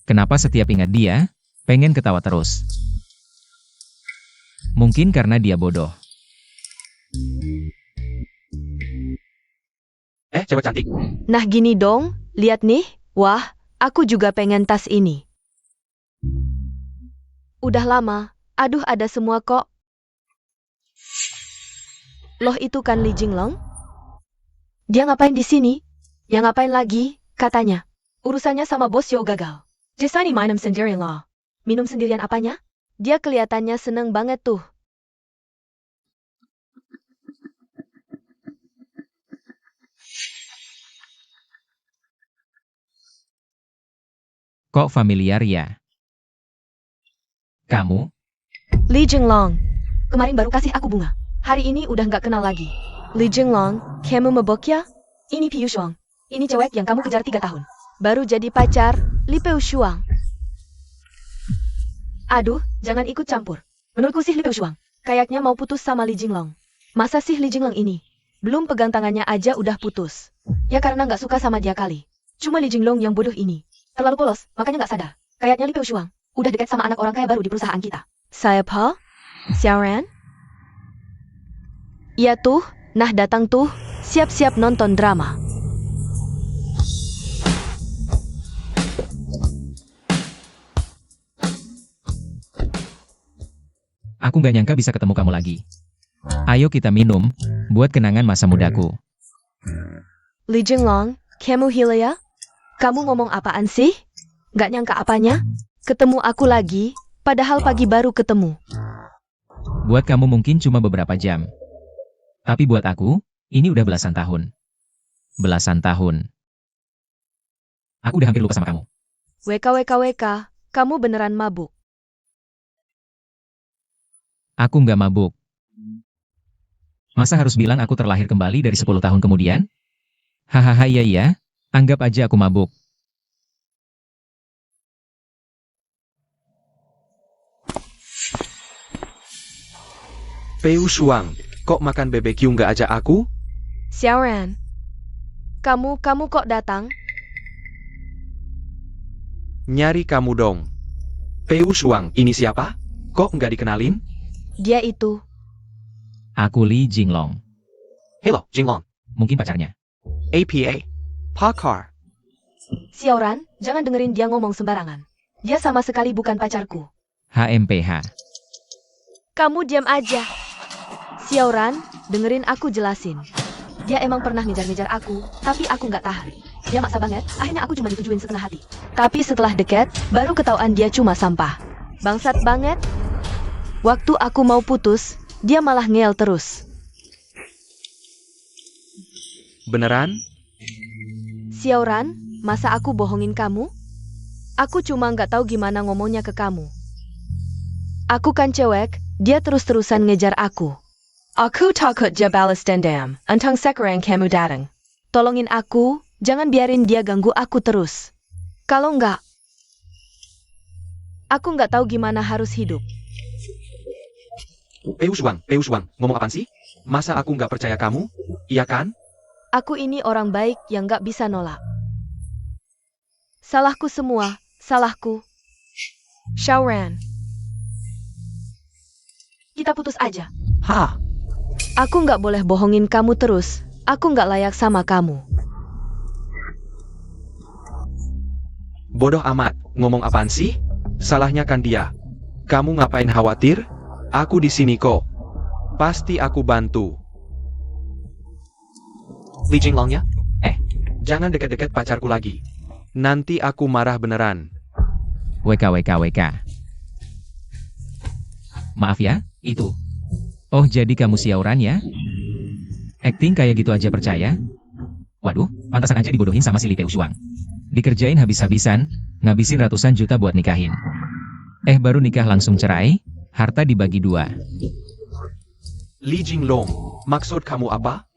Kenapa setiap ingat dia, pengen ketawa terus? Mungkin karena dia bodoh. Cewek cantik. Nah gini dong, lihat nih. Wah, aku juga pengen tas ini. Udah lama. Aduh, ada semua kok. Loh, itu kan Li Jinglong? Dia ngapain di sini? Ya ngapain lagi, katanya. Urusannya sama bos Yo gagal. Jadi minum sendirian loh. Minum sendirian apanya? Dia kelihatannya seneng banget tuh. Kok familiar ya? Kamu? Li Jinglong. Kemarin baru kasih aku bunga. Hari ini udah nggak kenal lagi. Li Jinglong, kamu mabok ya? Ini Piu Shuang. Ini cewek yang kamu kejar 3 tahun. Baru jadi pacar, Li Piu Shuang. Aduh, jangan ikut campur. Menurutku sih Li Piu Shuang kayaknya mau putus sama Li Jinglong. Masa sih Li Jinglong ini? Belum pegang tangannya aja udah putus. Ya karena nggak suka sama dia kali. Cuma Li Jinglong yang bodoh ini. Terlalu polos, makanya nggak sadar. Kayaknya Li Piu Shuang udah dekat sama anak orang kaya baru di perusahaan kita. Siapa? Xiaoran? Iya tuh, nah datang tuh, siap-siap nonton drama. Aku gak nyangka bisa ketemu kamu lagi. Ayo kita minum, buat kenangan masa mudaku. Li Jinglong, kamu gila ya? Kamu ngomong apaan sih? Gak nyangka apanya? Ketemu aku lagi, padahal pagi baru ketemu. Buat kamu mungkin cuma beberapa jam. Tapi buat aku, ini udah belasan tahun. Belasan tahun. Aku udah hampir lupa sama kamu. WKWKWK, kamu beneran mabuk. Aku nggak mabuk. Masa harus bilang aku terlahir kembali dari 10 tahun kemudian? Hahaha iya, anggap aja aku mabuk. Piu Shuang, kok makan BBQ nggak ajak aku? Xiaoran, kamu kok datang? Nyari kamu dong. Piu Shuang, ini siapa? Kok nggak dikenalin? Dia itu. Aku Li Jinglong. Hello, Jinglong. Mungkin pacarnya. APA. Pakar. Xiaoran, jangan dengerin dia ngomong sembarangan. Dia sama sekali bukan pacarku. HMPH. Kamu diam aja. Xiaoran, dengerin aku jelasin. Dia emang pernah ngejar-ngejar aku, tapi aku nggak tahan. Dia maksa banget, akhirnya aku cuma ditujuin setengah hati. Tapi setelah deket, baru ketahuan dia cuma sampah. Bangsat banget. Waktu aku mau putus, dia malah ngeyel terus. Beneran? Xiaoran, masa aku bohongin kamu? Aku cuma nggak tahu gimana ngomongnya ke kamu. Aku kan cewek, dia terus-terusan ngejar aku. Aku takut dia balas dendam, entang sekarang kamu datang. Tolongin aku, jangan biarin dia ganggu aku terus. Kalau nggak, aku nggak tahu gimana harus hidup. Piu Shuang, ngomong apaan sih? Masa aku nggak percaya kamu? Iya kan? Aku ini orang baik yang nggak bisa nolak. Salahku semua, salahku. Xiaoran. Kita putus aja. Hah? Aku nggak boleh bohongin kamu terus. Aku nggak layak sama kamu. Bodoh amat, ngomong apaan sih? Salahnya kan dia. Kamu ngapain khawatir? Aku di sini kok. Pasti aku bantu. Li Jinglong ya? Jangan deket-deket pacarku lagi. Nanti aku marah beneran. WKWKWK. Maaf ya, itu. Oh jadi kamu Xiaoran ya? Acting kayak gitu aja percaya? Waduh, pantasan aja dibodohin sama si Li Piu Shuang. Dikerjain habis-habisan, ngabisin ratusan juta buat nikahin. Baru nikah langsung cerai, harta dibagi 2. Li Jinglong, maksud kamu apa?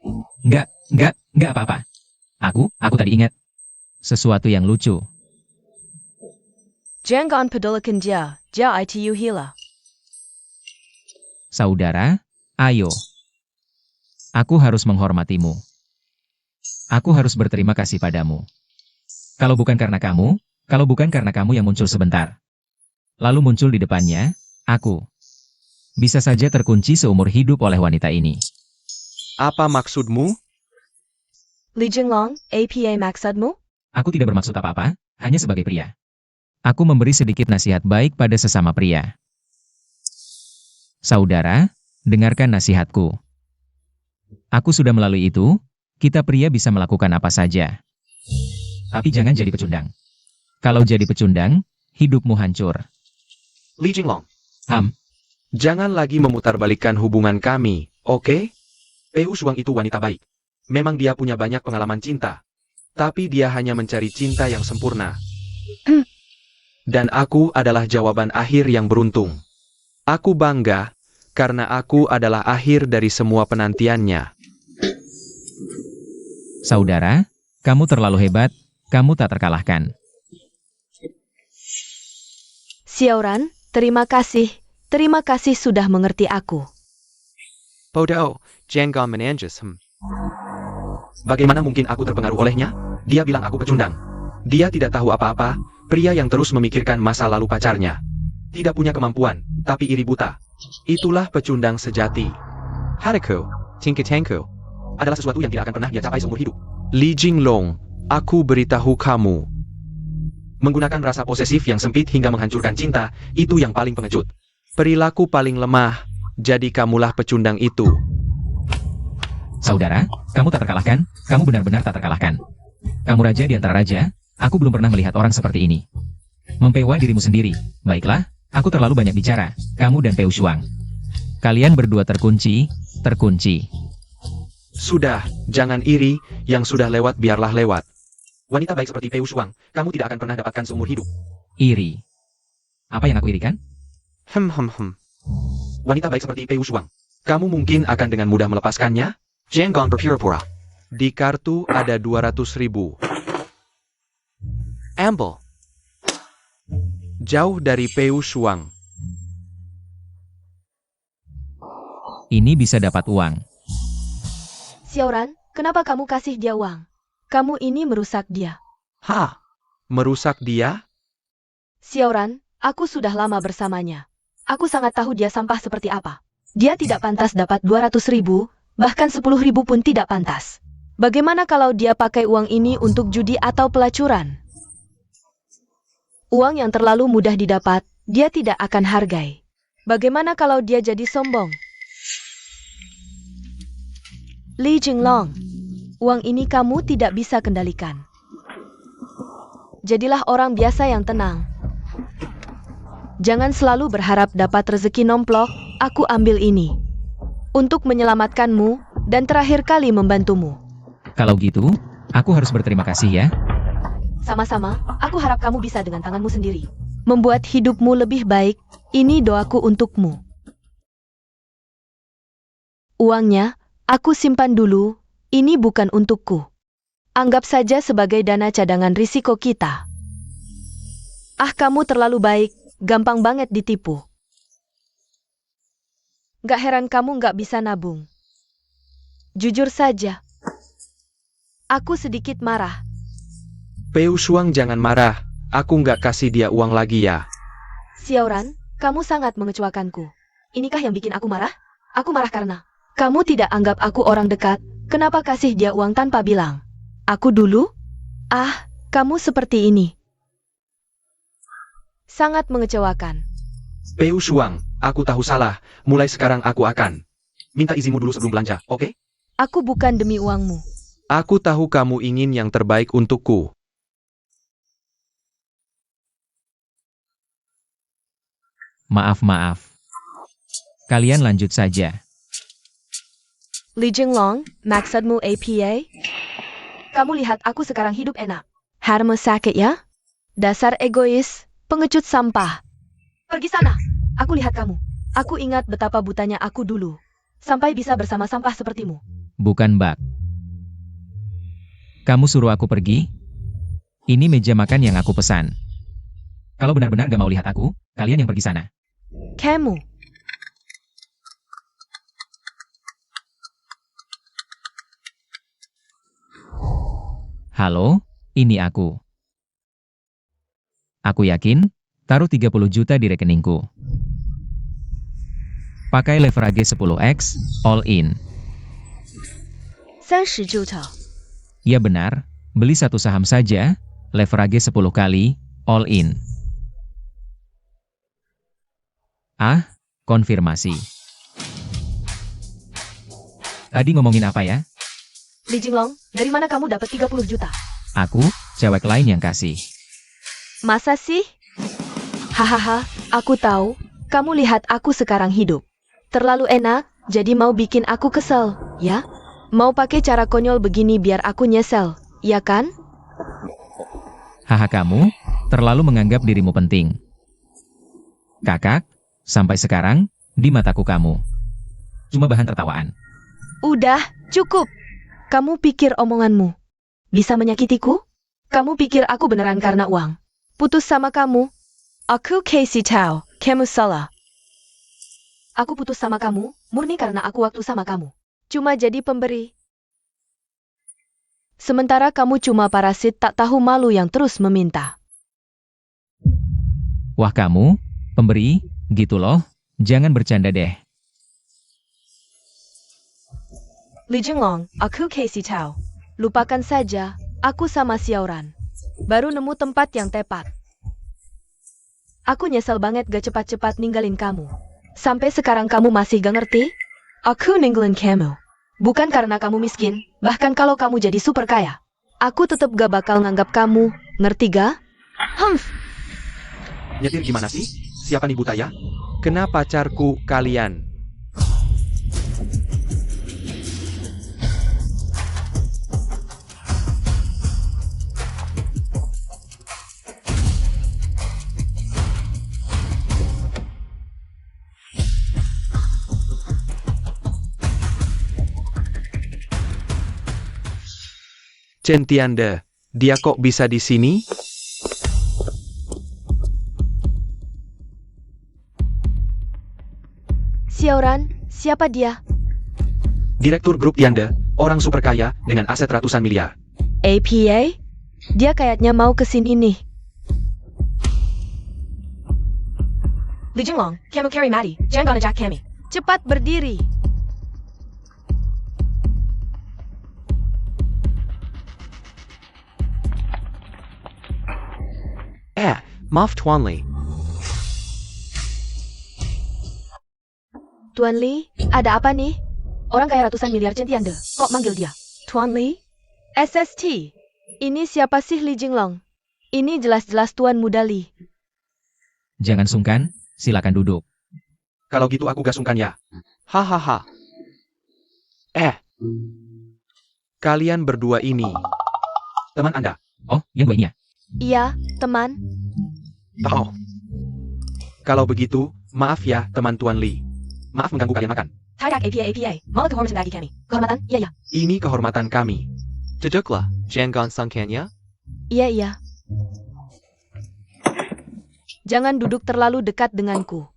Nggak apa-apa. Aku tadi ingat. Sesuatu yang lucu. Jangan pedulikan dia itu hila. Saudara, ayo. Aku harus menghormatimu. Aku harus berterima kasih padamu. Kalau bukan karena kamu yang muncul sebentar. Lalu muncul di depannya, aku. Bisa saja terkunci seumur hidup oleh wanita ini. Apa maksudmu? Li Jinglong, apa maksudmu? Aku tidak bermaksud apa-apa, hanya sebagai pria. Aku memberi sedikit nasihat baik pada sesama pria. Saudara, dengarkan nasihatku. Aku sudah melalui itu, kita pria bisa melakukan apa saja. Tapi jangan jadi pecundang. Kalau jadi pecundang, hidupmu hancur. Li Jinglong, Jangan lagi memutarbalikkan hubungan kami, oke? Peu Shuang itu wanita baik. Memang dia punya banyak pengalaman cinta. Tapi dia hanya mencari cinta yang sempurna. Dan aku adalah jawaban akhir yang beruntung. Aku bangga, karena aku adalah akhir dari semua penantiannya. Saudara, kamu terlalu hebat, kamu tak terkalahkan. Xiaoran, terima kasih. Terima kasih sudah mengerti aku. Bodoh, jangan menanjus. Bagaimana mungkin aku terpengaruh olehnya? Dia bilang aku pecundang. Dia tidak tahu apa-apa, pria yang terus memikirkan masa lalu pacarnya. Tidak punya kemampuan, tapi iri buta. Itulah pecundang sejati. Haraku, tingkatangku. Adalah sesuatu yang tidak akan pernah dia capai seumur hidup. Li Jinglong, aku beritahu kamu. Menggunakan rasa posesif yang sempit hingga menghancurkan cinta, itu yang paling pengecut. Perilaku paling lemah, jadi kamulah pecundang itu. Saudara, kamu tak terkalahkan, kamu benar-benar tak terkalahkan. Kamu raja di antara raja, aku belum pernah melihat orang seperti ini. Mempewa dirimu sendiri, baiklah, aku terlalu banyak bicara, kamu dan Peu Shuang. Kalian berdua terkunci. Sudah, jangan iri, yang sudah lewat biarlah lewat. Wanita baik seperti Peu Shuang, kamu tidak akan pernah dapatkan seumur hidup. Iri. Apa yang aku irikan? Wanita baik seperti Peu Shuang, kamu mungkin akan dengan mudah melepaskannya? Jangan berpura-pura. Di kartu ada 200.000. Ambil. Jauh dari Peu Shuang. Ini bisa dapat uang. Xiaoran, kenapa kamu kasih dia uang? Kamu ini merusak dia. Merusak dia? Xiaoran, aku sudah lama bersamanya. Aku sangat tahu dia sampah seperti apa. Dia tidak pantas dapat 200.000, bahkan 10.000 pun tidak pantas. Bagaimana kalau dia pakai uang ini untuk judi atau pelacuran? Uang yang terlalu mudah didapat, dia tidak akan hargai. Bagaimana kalau dia jadi sombong? Li Jinglong, uang ini kamu tidak bisa kendalikan. Jadilah orang biasa yang tenang. Jangan selalu berharap dapat rezeki nomplok, aku ambil ini. Untuk menyelamatkanmu, dan terakhir kali membantumu. Kalau gitu, aku harus berterima kasih ya. Sama-sama, aku harap kamu bisa dengan tanganmu sendiri. Membuat hidupmu lebih baik, ini doaku untukmu. Uangnya, aku simpan dulu, ini bukan untukku. Anggap saja sebagai dana cadangan risiko kita. Kamu terlalu baik. Gampang banget ditipu. Gak heran kamu gak bisa nabung. Jujur saja. Aku sedikit marah. Peu Shuang jangan marah, aku nggak kasih dia uang lagi ya. Xiaoran, kamu sangat mengecewakanku. Inikah yang bikin aku marah? Aku marah karena kamu tidak anggap aku orang dekat, kenapa kasih dia uang tanpa bilang? Aku dulu? Kamu seperti ini. Sangat mengecewakan. Peu Shuang, aku tahu salah, mulai sekarang aku akan minta izinmu dulu sebelum belanja, oke? Aku bukan demi uangmu. Aku tahu kamu ingin yang terbaik untukku. Maaf. Kalian lanjut saja. Li Jinglong, maksudmu apa? Kamu lihat aku sekarang hidup enak. Harmu sakit ya? Dasar egois. Pengecut sampah. Pergi sana. Aku lihat kamu. Aku ingat betapa butanya aku dulu. Sampai bisa bersama sampah sepertimu. Bukan bak. Kamu suruh aku pergi? Ini meja makan yang aku pesan. Kalau benar-benar gak mau lihat aku, kalian yang pergi sana. Kamu. Halo, ini aku. Aku yakin, taruh 30 juta di rekeningku. Pakai leverage 10x, all in. 30juta. Ya benar, beli satu saham saja, leverage 10 kali, all in. Ah, konfirmasi. Tadi ngomongin apa ya? Li Jinglong, dari mana kamu dapat 30 juta? Aku, cewek lain yang kasih. Masa sih? Hahaha, aku tahu. Kamu lihat aku sekarang hidup. Terlalu enak, jadi mau bikin aku kesel, ya? Mau pakai cara konyol begini biar aku nyesel, ya kan? Haha kamu, terlalu menganggap dirimu penting. Kakak, sampai sekarang, di mataku kamu. Cuma bahan tertawaan. Udah, cukup. Kamu pikir omonganmu bisa menyakitiku? Kamu pikir aku beneran karena uang? Putus sama kamu? Aku Casey Tao, kamu salah. Aku putus sama kamu, murni karena aku waktu sama kamu. Cuma jadi pemberi. Sementara kamu cuma parasit tak tahu malu yang terus meminta. Wah kamu, pemberi, gitu loh, jangan bercanda deh. Li Jinglong, aku Casey Tao. Lupakan saja, aku sama Xiaoran. Baru nemu tempat yang tepat. Aku nyesel banget gak cepat-cepat ninggalin kamu. Sampai sekarang kamu masih gak ngerti? Aku ninggalin kamu. Bukan karena kamu miskin, bahkan kalau kamu jadi super kaya. Aku tetap gak bakal nganggap kamu, ngerti gak? Nyetir gimana sih? Siapa nih Butaya? Kena pacarku kalian. Chen Tiande, dia kok bisa di sini? Xiaoran, siapa dia? Direktur grup Tiande, orang super kaya dengan aset ratusan miliar. APA? Dia kayaknya mau kesini nih. Li Jinglong, kamu carry Maddie, jangan gonna jack kami. Cepat berdiri. Maaf Tuan Li. Tuan Li, ada apa nih? Orang kaya ratusan miliar Centiande, kok manggil dia? Tuan Li? SST. Ini siapa sih Li Jinglong? Ini jelas-jelas Tuan Muda Li. Jangan sungkan, silakan duduk. Kalau gitu aku gak sungkan ya. Hahaha. Kalian berdua ini teman Anda? Oh, yang baiknya. Iya, teman. Oh. Kalau begitu, maaf ya teman Tuan Li. Maaf mengganggu kalian makan. Tidak APA. Malah kehormatan bagi kami. Kehormatan, iya. Ini kehormatan kami. Cocoklah, jangan sangkanya. Iya. Jangan duduk terlalu dekat denganku.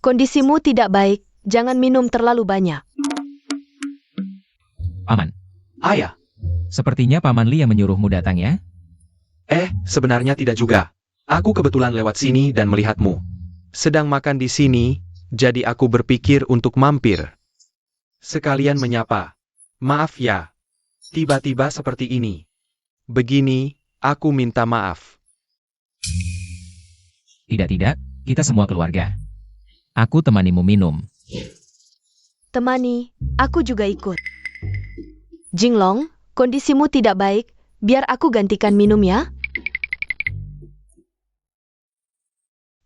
Kondisimu tidak baik, jangan minum terlalu banyak. Paman, Ayah. sepertinya Paman Li yang menyuruhmu datang ya? Sebenarnya tidak juga. Aku kebetulan lewat sini dan melihatmu sedang makan di sini, jadi aku berpikir untuk mampir. Sekalian menyapa. Maaf ya. Tiba-tiba seperti ini. Begini, aku minta maaf. Tidak, kita semua keluarga. Aku temanimu minum. Temani, aku juga ikut. Jinglong, kondisimu tidak baik, biar aku gantikan minum ya.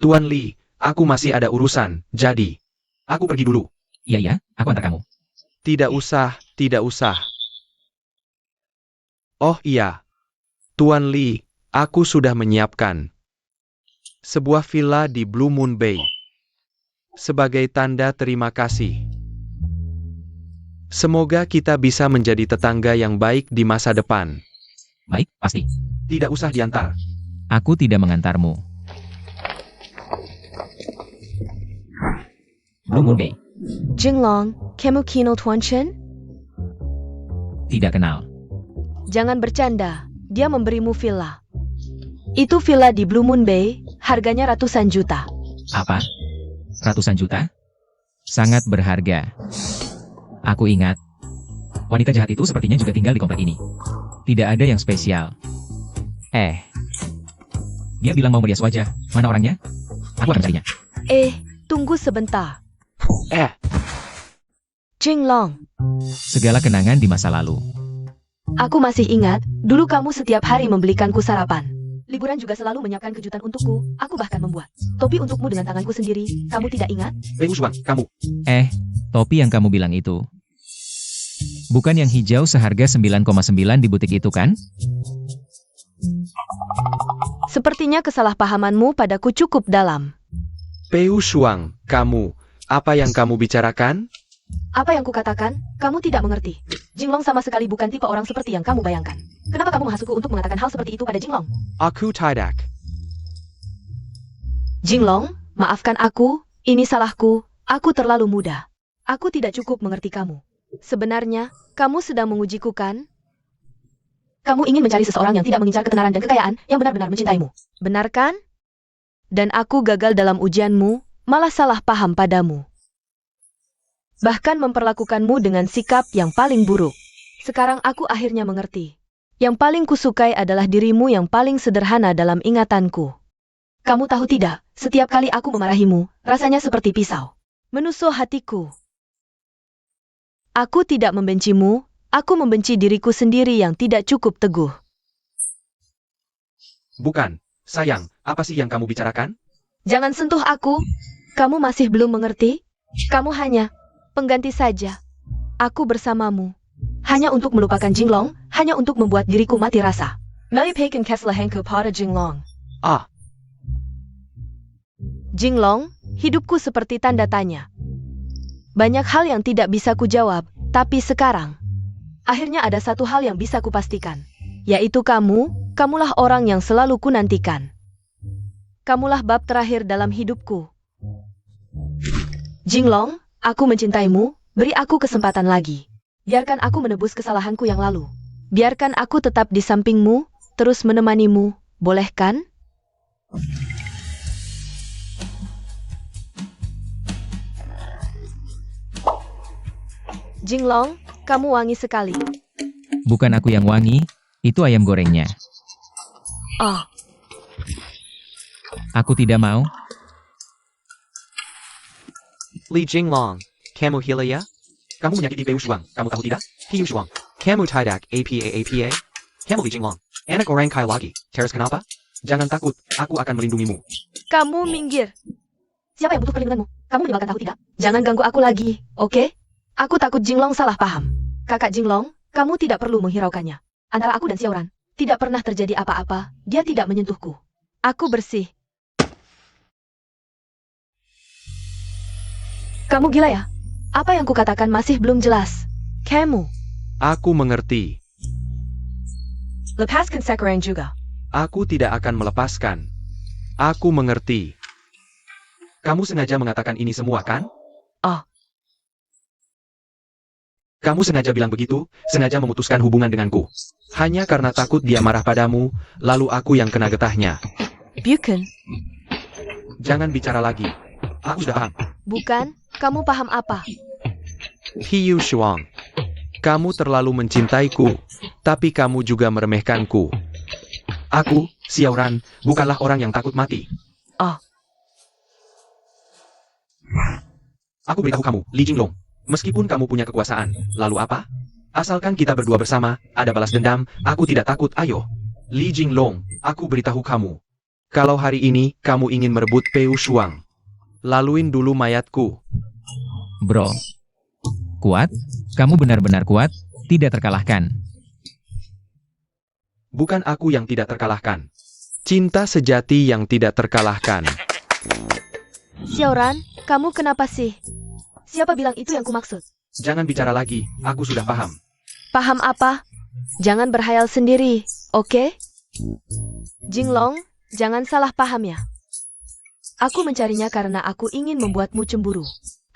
Tuan Li, aku masih ada urusan, jadi aku pergi dulu. Iya, aku antar kamu. Tidak usah. Oh iya. Tuan Li, aku sudah menyiapkan sebuah villa di Blue Moon Bay. sebagai tanda terima kasih. Semoga kita bisa menjadi tetangga yang baik di masa depan. Baik, pasti. Tidak usah diantar. Aku tidak mengantarmu. Blue Moon Bay. Jinglong, kamu kenal Tuan Chen? Tidak kenal. Jangan bercanda, dia memberimu villa. Itu villa di Blue Moon Bay, harganya ratusan juta. Apa? Ratusan juta? Sangat berharga. Aku ingat. Wanita jahat itu sepertinya juga tinggal di komplek ini. Tidak ada yang spesial. Dia bilang mau merias wajah. Mana orangnya? Aku akan carinya. Tunggu sebentar. Eh, Jinglong, Segala kenangan di masa lalu. aku masih ingat, dulu kamu setiap hari membelikanku sarapan. Liburan juga selalu menyiapkan kejutan untukku, aku bahkan membuat topi untukmu dengan tanganku sendiri, kamu tidak ingat? Wei Shuang, kamu. Topi yang kamu bilang itu. Bukan yang hijau seharga 9,9 di butik itu kan? Sepertinya kesalahpahamanmu padaku cukup dalam. Peu Shuang, kamu, apa yang kamu bicarakan? Apa yang kukatakan? Kamu tidak mengerti. Jinglong sama sekali bukan tipe orang seperti yang kamu bayangkan. Kenapa kamu menghasutku untuk mengatakan hal seperti itu pada Jinglong? Aku tidak. Jinglong, maafkan aku, ini salahku, aku terlalu muda. Aku tidak cukup mengerti kamu. Sebenarnya, kamu sedang mengujiku kan? Kamu ingin mencari seseorang yang tidak mengincar ketenaran dan kekayaan, yang benar-benar mencintaimu. Benar kan? Dan aku gagal dalam ujianmu, malah salah paham padamu. Bahkan memperlakukanmu dengan sikap yang paling buruk. Sekarang aku akhirnya mengerti. Yang paling kusukai adalah dirimu yang paling sederhana dalam ingatanku. Kamu tahu tidak, setiap kali aku memarahimu, rasanya seperti pisau menusuk hatiku. Aku tidak membencimu, aku membenci diriku sendiri yang tidak cukup teguh. Bukan. Sayang, apa sih yang kamu bicarakan? Jangan sentuh aku, kamu masih belum mengerti? Kamu hanya pengganti saja. Aku bersamamu. Hanya untuk melupakan Jinglong, hanya untuk membuat diriku mati rasa. Melipakan keslahengku pada Jinglong. Ah, Jinglong, hidupku seperti tanda tanya. Banyak hal yang tidak bisa kujawab, tapi sekarang, akhirnya ada satu hal yang bisa kupastikan. Yaitu kamulah orang yang selalu kunantikan. Kamulah bab terakhir dalam hidupku. Jinglong, aku mencintaimu, beri aku kesempatan lagi. Biarkan aku menebus kesalahanku yang lalu. Biarkan aku tetap di sampingmu, terus menemanimu, boleh kan? Jinglong, kamu wangi sekali. Bukan aku yang wangi, itu ayam gorengnya. Oh, Aku tidak mau. Li Jinglong, kamu gila ya? Kamu menyakiti Peu Shuang, kamu tahu tidak? Piu Shuang, kamu tidak apa? Kamu Li Jinglong, anak orang kaya lagi, terus kenapa? Jangan takut, aku akan melindungimu. kamu minggir. Siapa yang butuh perlindunganmu? Kamu meninggalkan tahu tidak? Jangan ganggu aku lagi, oke? Aku takut Jinglong salah paham. Kakak Jinglong, kamu tidak perlu menghiraukannya. Antara aku dan Xiaoran, tidak pernah terjadi apa-apa, dia tidak menyentuhku. Aku bersih. Kamu gila ya? Apa yang kukatakan masih belum jelas. Kamu, aku mengerti. lepaskan Sakurang juga. Aku tidak akan melepaskan. Aku mengerti. Kamu sengaja mengatakan ini semua, kan? Oh. Kamu sengaja bilang begitu, sengaja memutuskan hubungan denganku. Hanya karena takut dia marah padamu, lalu aku yang kena getahnya. Bukan. Jangan bicara lagi. Aku sudah paham. Bukan, kamu paham apa? Piu Shuang, kamu terlalu mencintaiku, tapi kamu juga meremehkanku. Aku, Xiaoran, bukanlah orang yang takut mati. Oh. Aku beritahu kamu, Li Jinglong. Meskipun kamu punya kekuasaan, lalu apa? Asalkan kita berdua bersama, ada balas dendam, aku tidak takut, ayo. Li Jinglong, aku beritahu kamu. Kalau hari ini kamu ingin merebut Peu Shuang, laluin dulu mayatku. Bro. Kuat? Kamu benar-benar kuat, tidak terkalahkan. Bukan aku yang tidak terkalahkan. Cinta sejati yang tidak terkalahkan. Xiaoran, kamu kenapa sih? Siapa bilang itu yang kumaksud? Jangan bicara lagi, aku sudah paham. Paham apa? Jangan berhayal sendiri, oke? Jinglong, jangan salah paham ya. Aku mencarinya karena aku ingin membuatmu cemburu.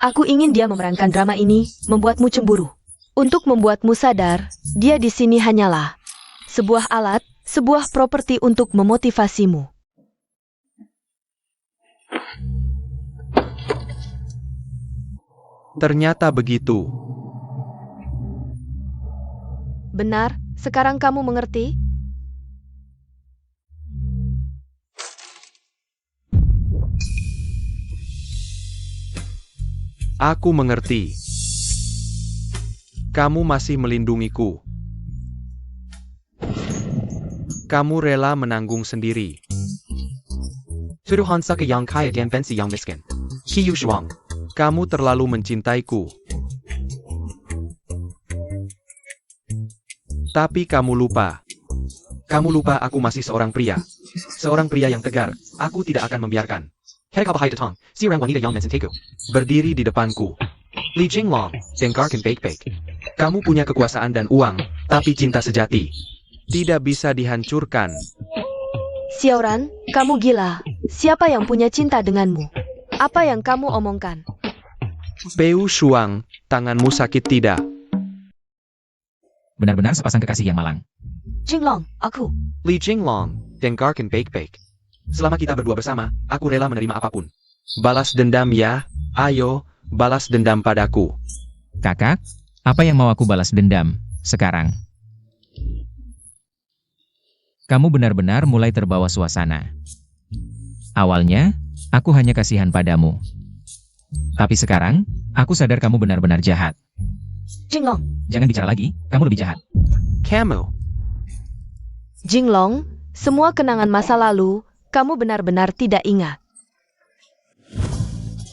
Aku ingin dia memerankan drama ini, membuatmu cemburu. Untuk membuatmu sadar, dia di sini hanyalah sebuah alat, sebuah properti untuk memotivasimu. Ternyata begitu. Benar, sekarang kamu mengerti? Aku mengerti. Kamu masih melindungiku. Kamu rela menanggung sendiri. Tuduhan suka yang kaya dan benci yang miskin. Kiyu Shuang. Kamu terlalu mencintaiku. Tapi kamu lupa. Kamu lupa aku masih seorang pria. Seorang pria yang tegar. Aku tidak akan membiarkan. Herekabahai datang. Si orang wanita yang mencintai. Berdiri di depanku. Li Jinglong. Dengarkan baik-baik. Kamu punya kekuasaan dan uang, tapi cinta sejati tidak bisa dihancurkan. Xiaoran, kamu gila. Siapa yang punya cinta denganmu? Apa yang kamu omongkan? Peu Shuang, tanganmu sakit tidak? Benar-benar sepasang kekasih yang malang. Jinglong, aku. Li Jinglong. Dengarkan baik-baik. Selama kita berdua bersama, aku rela menerima apapun. Balas dendam ya, ayo, balas dendam padaku. Kakak, apa yang mau aku balas dendam sekarang? Kamu benar-benar mulai terbawa suasana. Awalnya, aku hanya kasihan padamu. Tapi sekarang, aku sadar kamu benar-benar jahat. Jinglong. Jangan bicara lagi, kamu lebih jahat. Kamu. Jinglong, semua kenangan masa lalu, kamu benar-benar tidak ingat.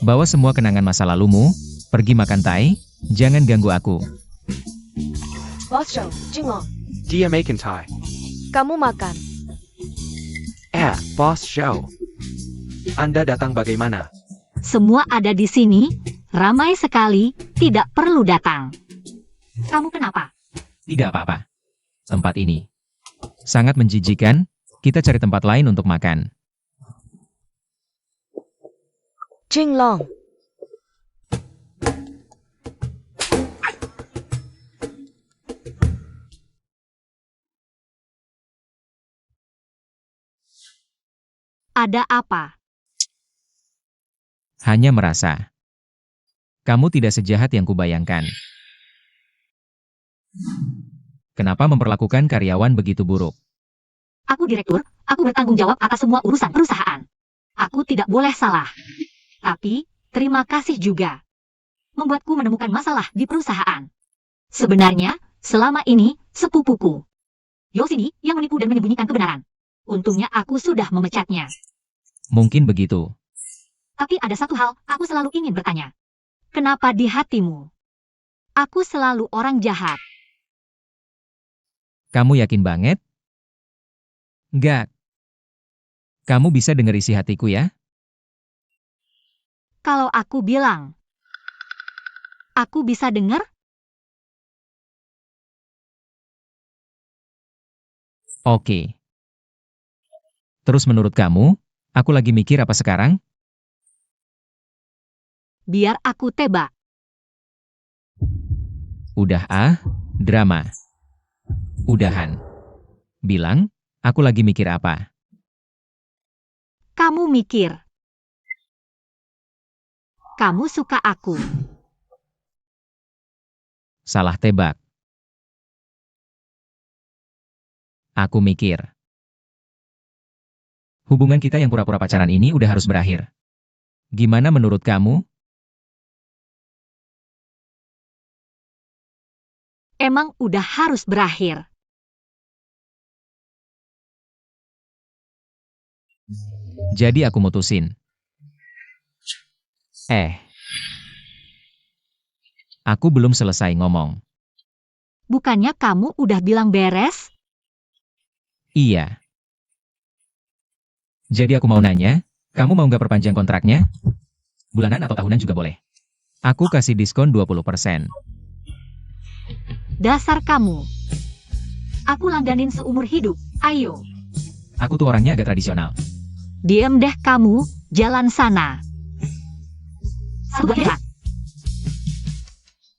Bawa semua kenangan masa lalumu, pergi makan tai, jangan ganggu aku. Boss Show, Jinglong. Dia makan Thai. Kamu makan. Boss Show. Anda datang bagaimana? Semua ada di sini, ramai sekali, tidak perlu datang. Kamu kenapa? Tidak apa-apa. Tempat ini sangat menjijikan, kita cari tempat lain untuk makan. Jinglong. Ada apa? Hanya merasa kamu tidak sejahat yang kubayangkan. Kenapa memperlakukan karyawan begitu buruk? Aku direktur, aku bertanggung jawab atas semua urusan perusahaan. Aku tidak boleh salah. Tapi, terima kasih juga. Membuatku menemukan masalah di perusahaan. Sebenarnya, selama ini, sepupuku Yoshidi yang menipu dan menyembunyikan kebenaran. Untungnya aku sudah memecatnya. Mungkin begitu. Tapi ada satu hal, aku selalu ingin bertanya. Kenapa di hatimu? Aku selalu orang jahat. Kamu yakin banget? Enggak. Kamu bisa dengar isi hatiku ya? Kalau aku bilang, aku bisa dengar? Oke. Terus menurut kamu, aku lagi mikir apa sekarang? Biar aku tebak. Udah drama. Udahan. Bilang, aku lagi mikir apa? Kamu mikir. Kamu suka aku. Salah tebak. Aku mikir. Hubungan kita yang pura-pura pacaran ini udah harus berakhir. Gimana menurut kamu? Emang udah harus berakhir. Jadi aku mutusin. Aku belum selesai ngomong. Bukannya kamu udah bilang beres? Iya. Jadi aku mau nanya, kamu mau nggak perpanjang kontraknya? Bulanan atau tahunan juga boleh. Aku kasih diskon 20%. Dasar kamu. Aku langganin seumur hidup, ayo. Aku tuh orangnya agak tradisional. Diem deh kamu, jalan sana. Sabar ya.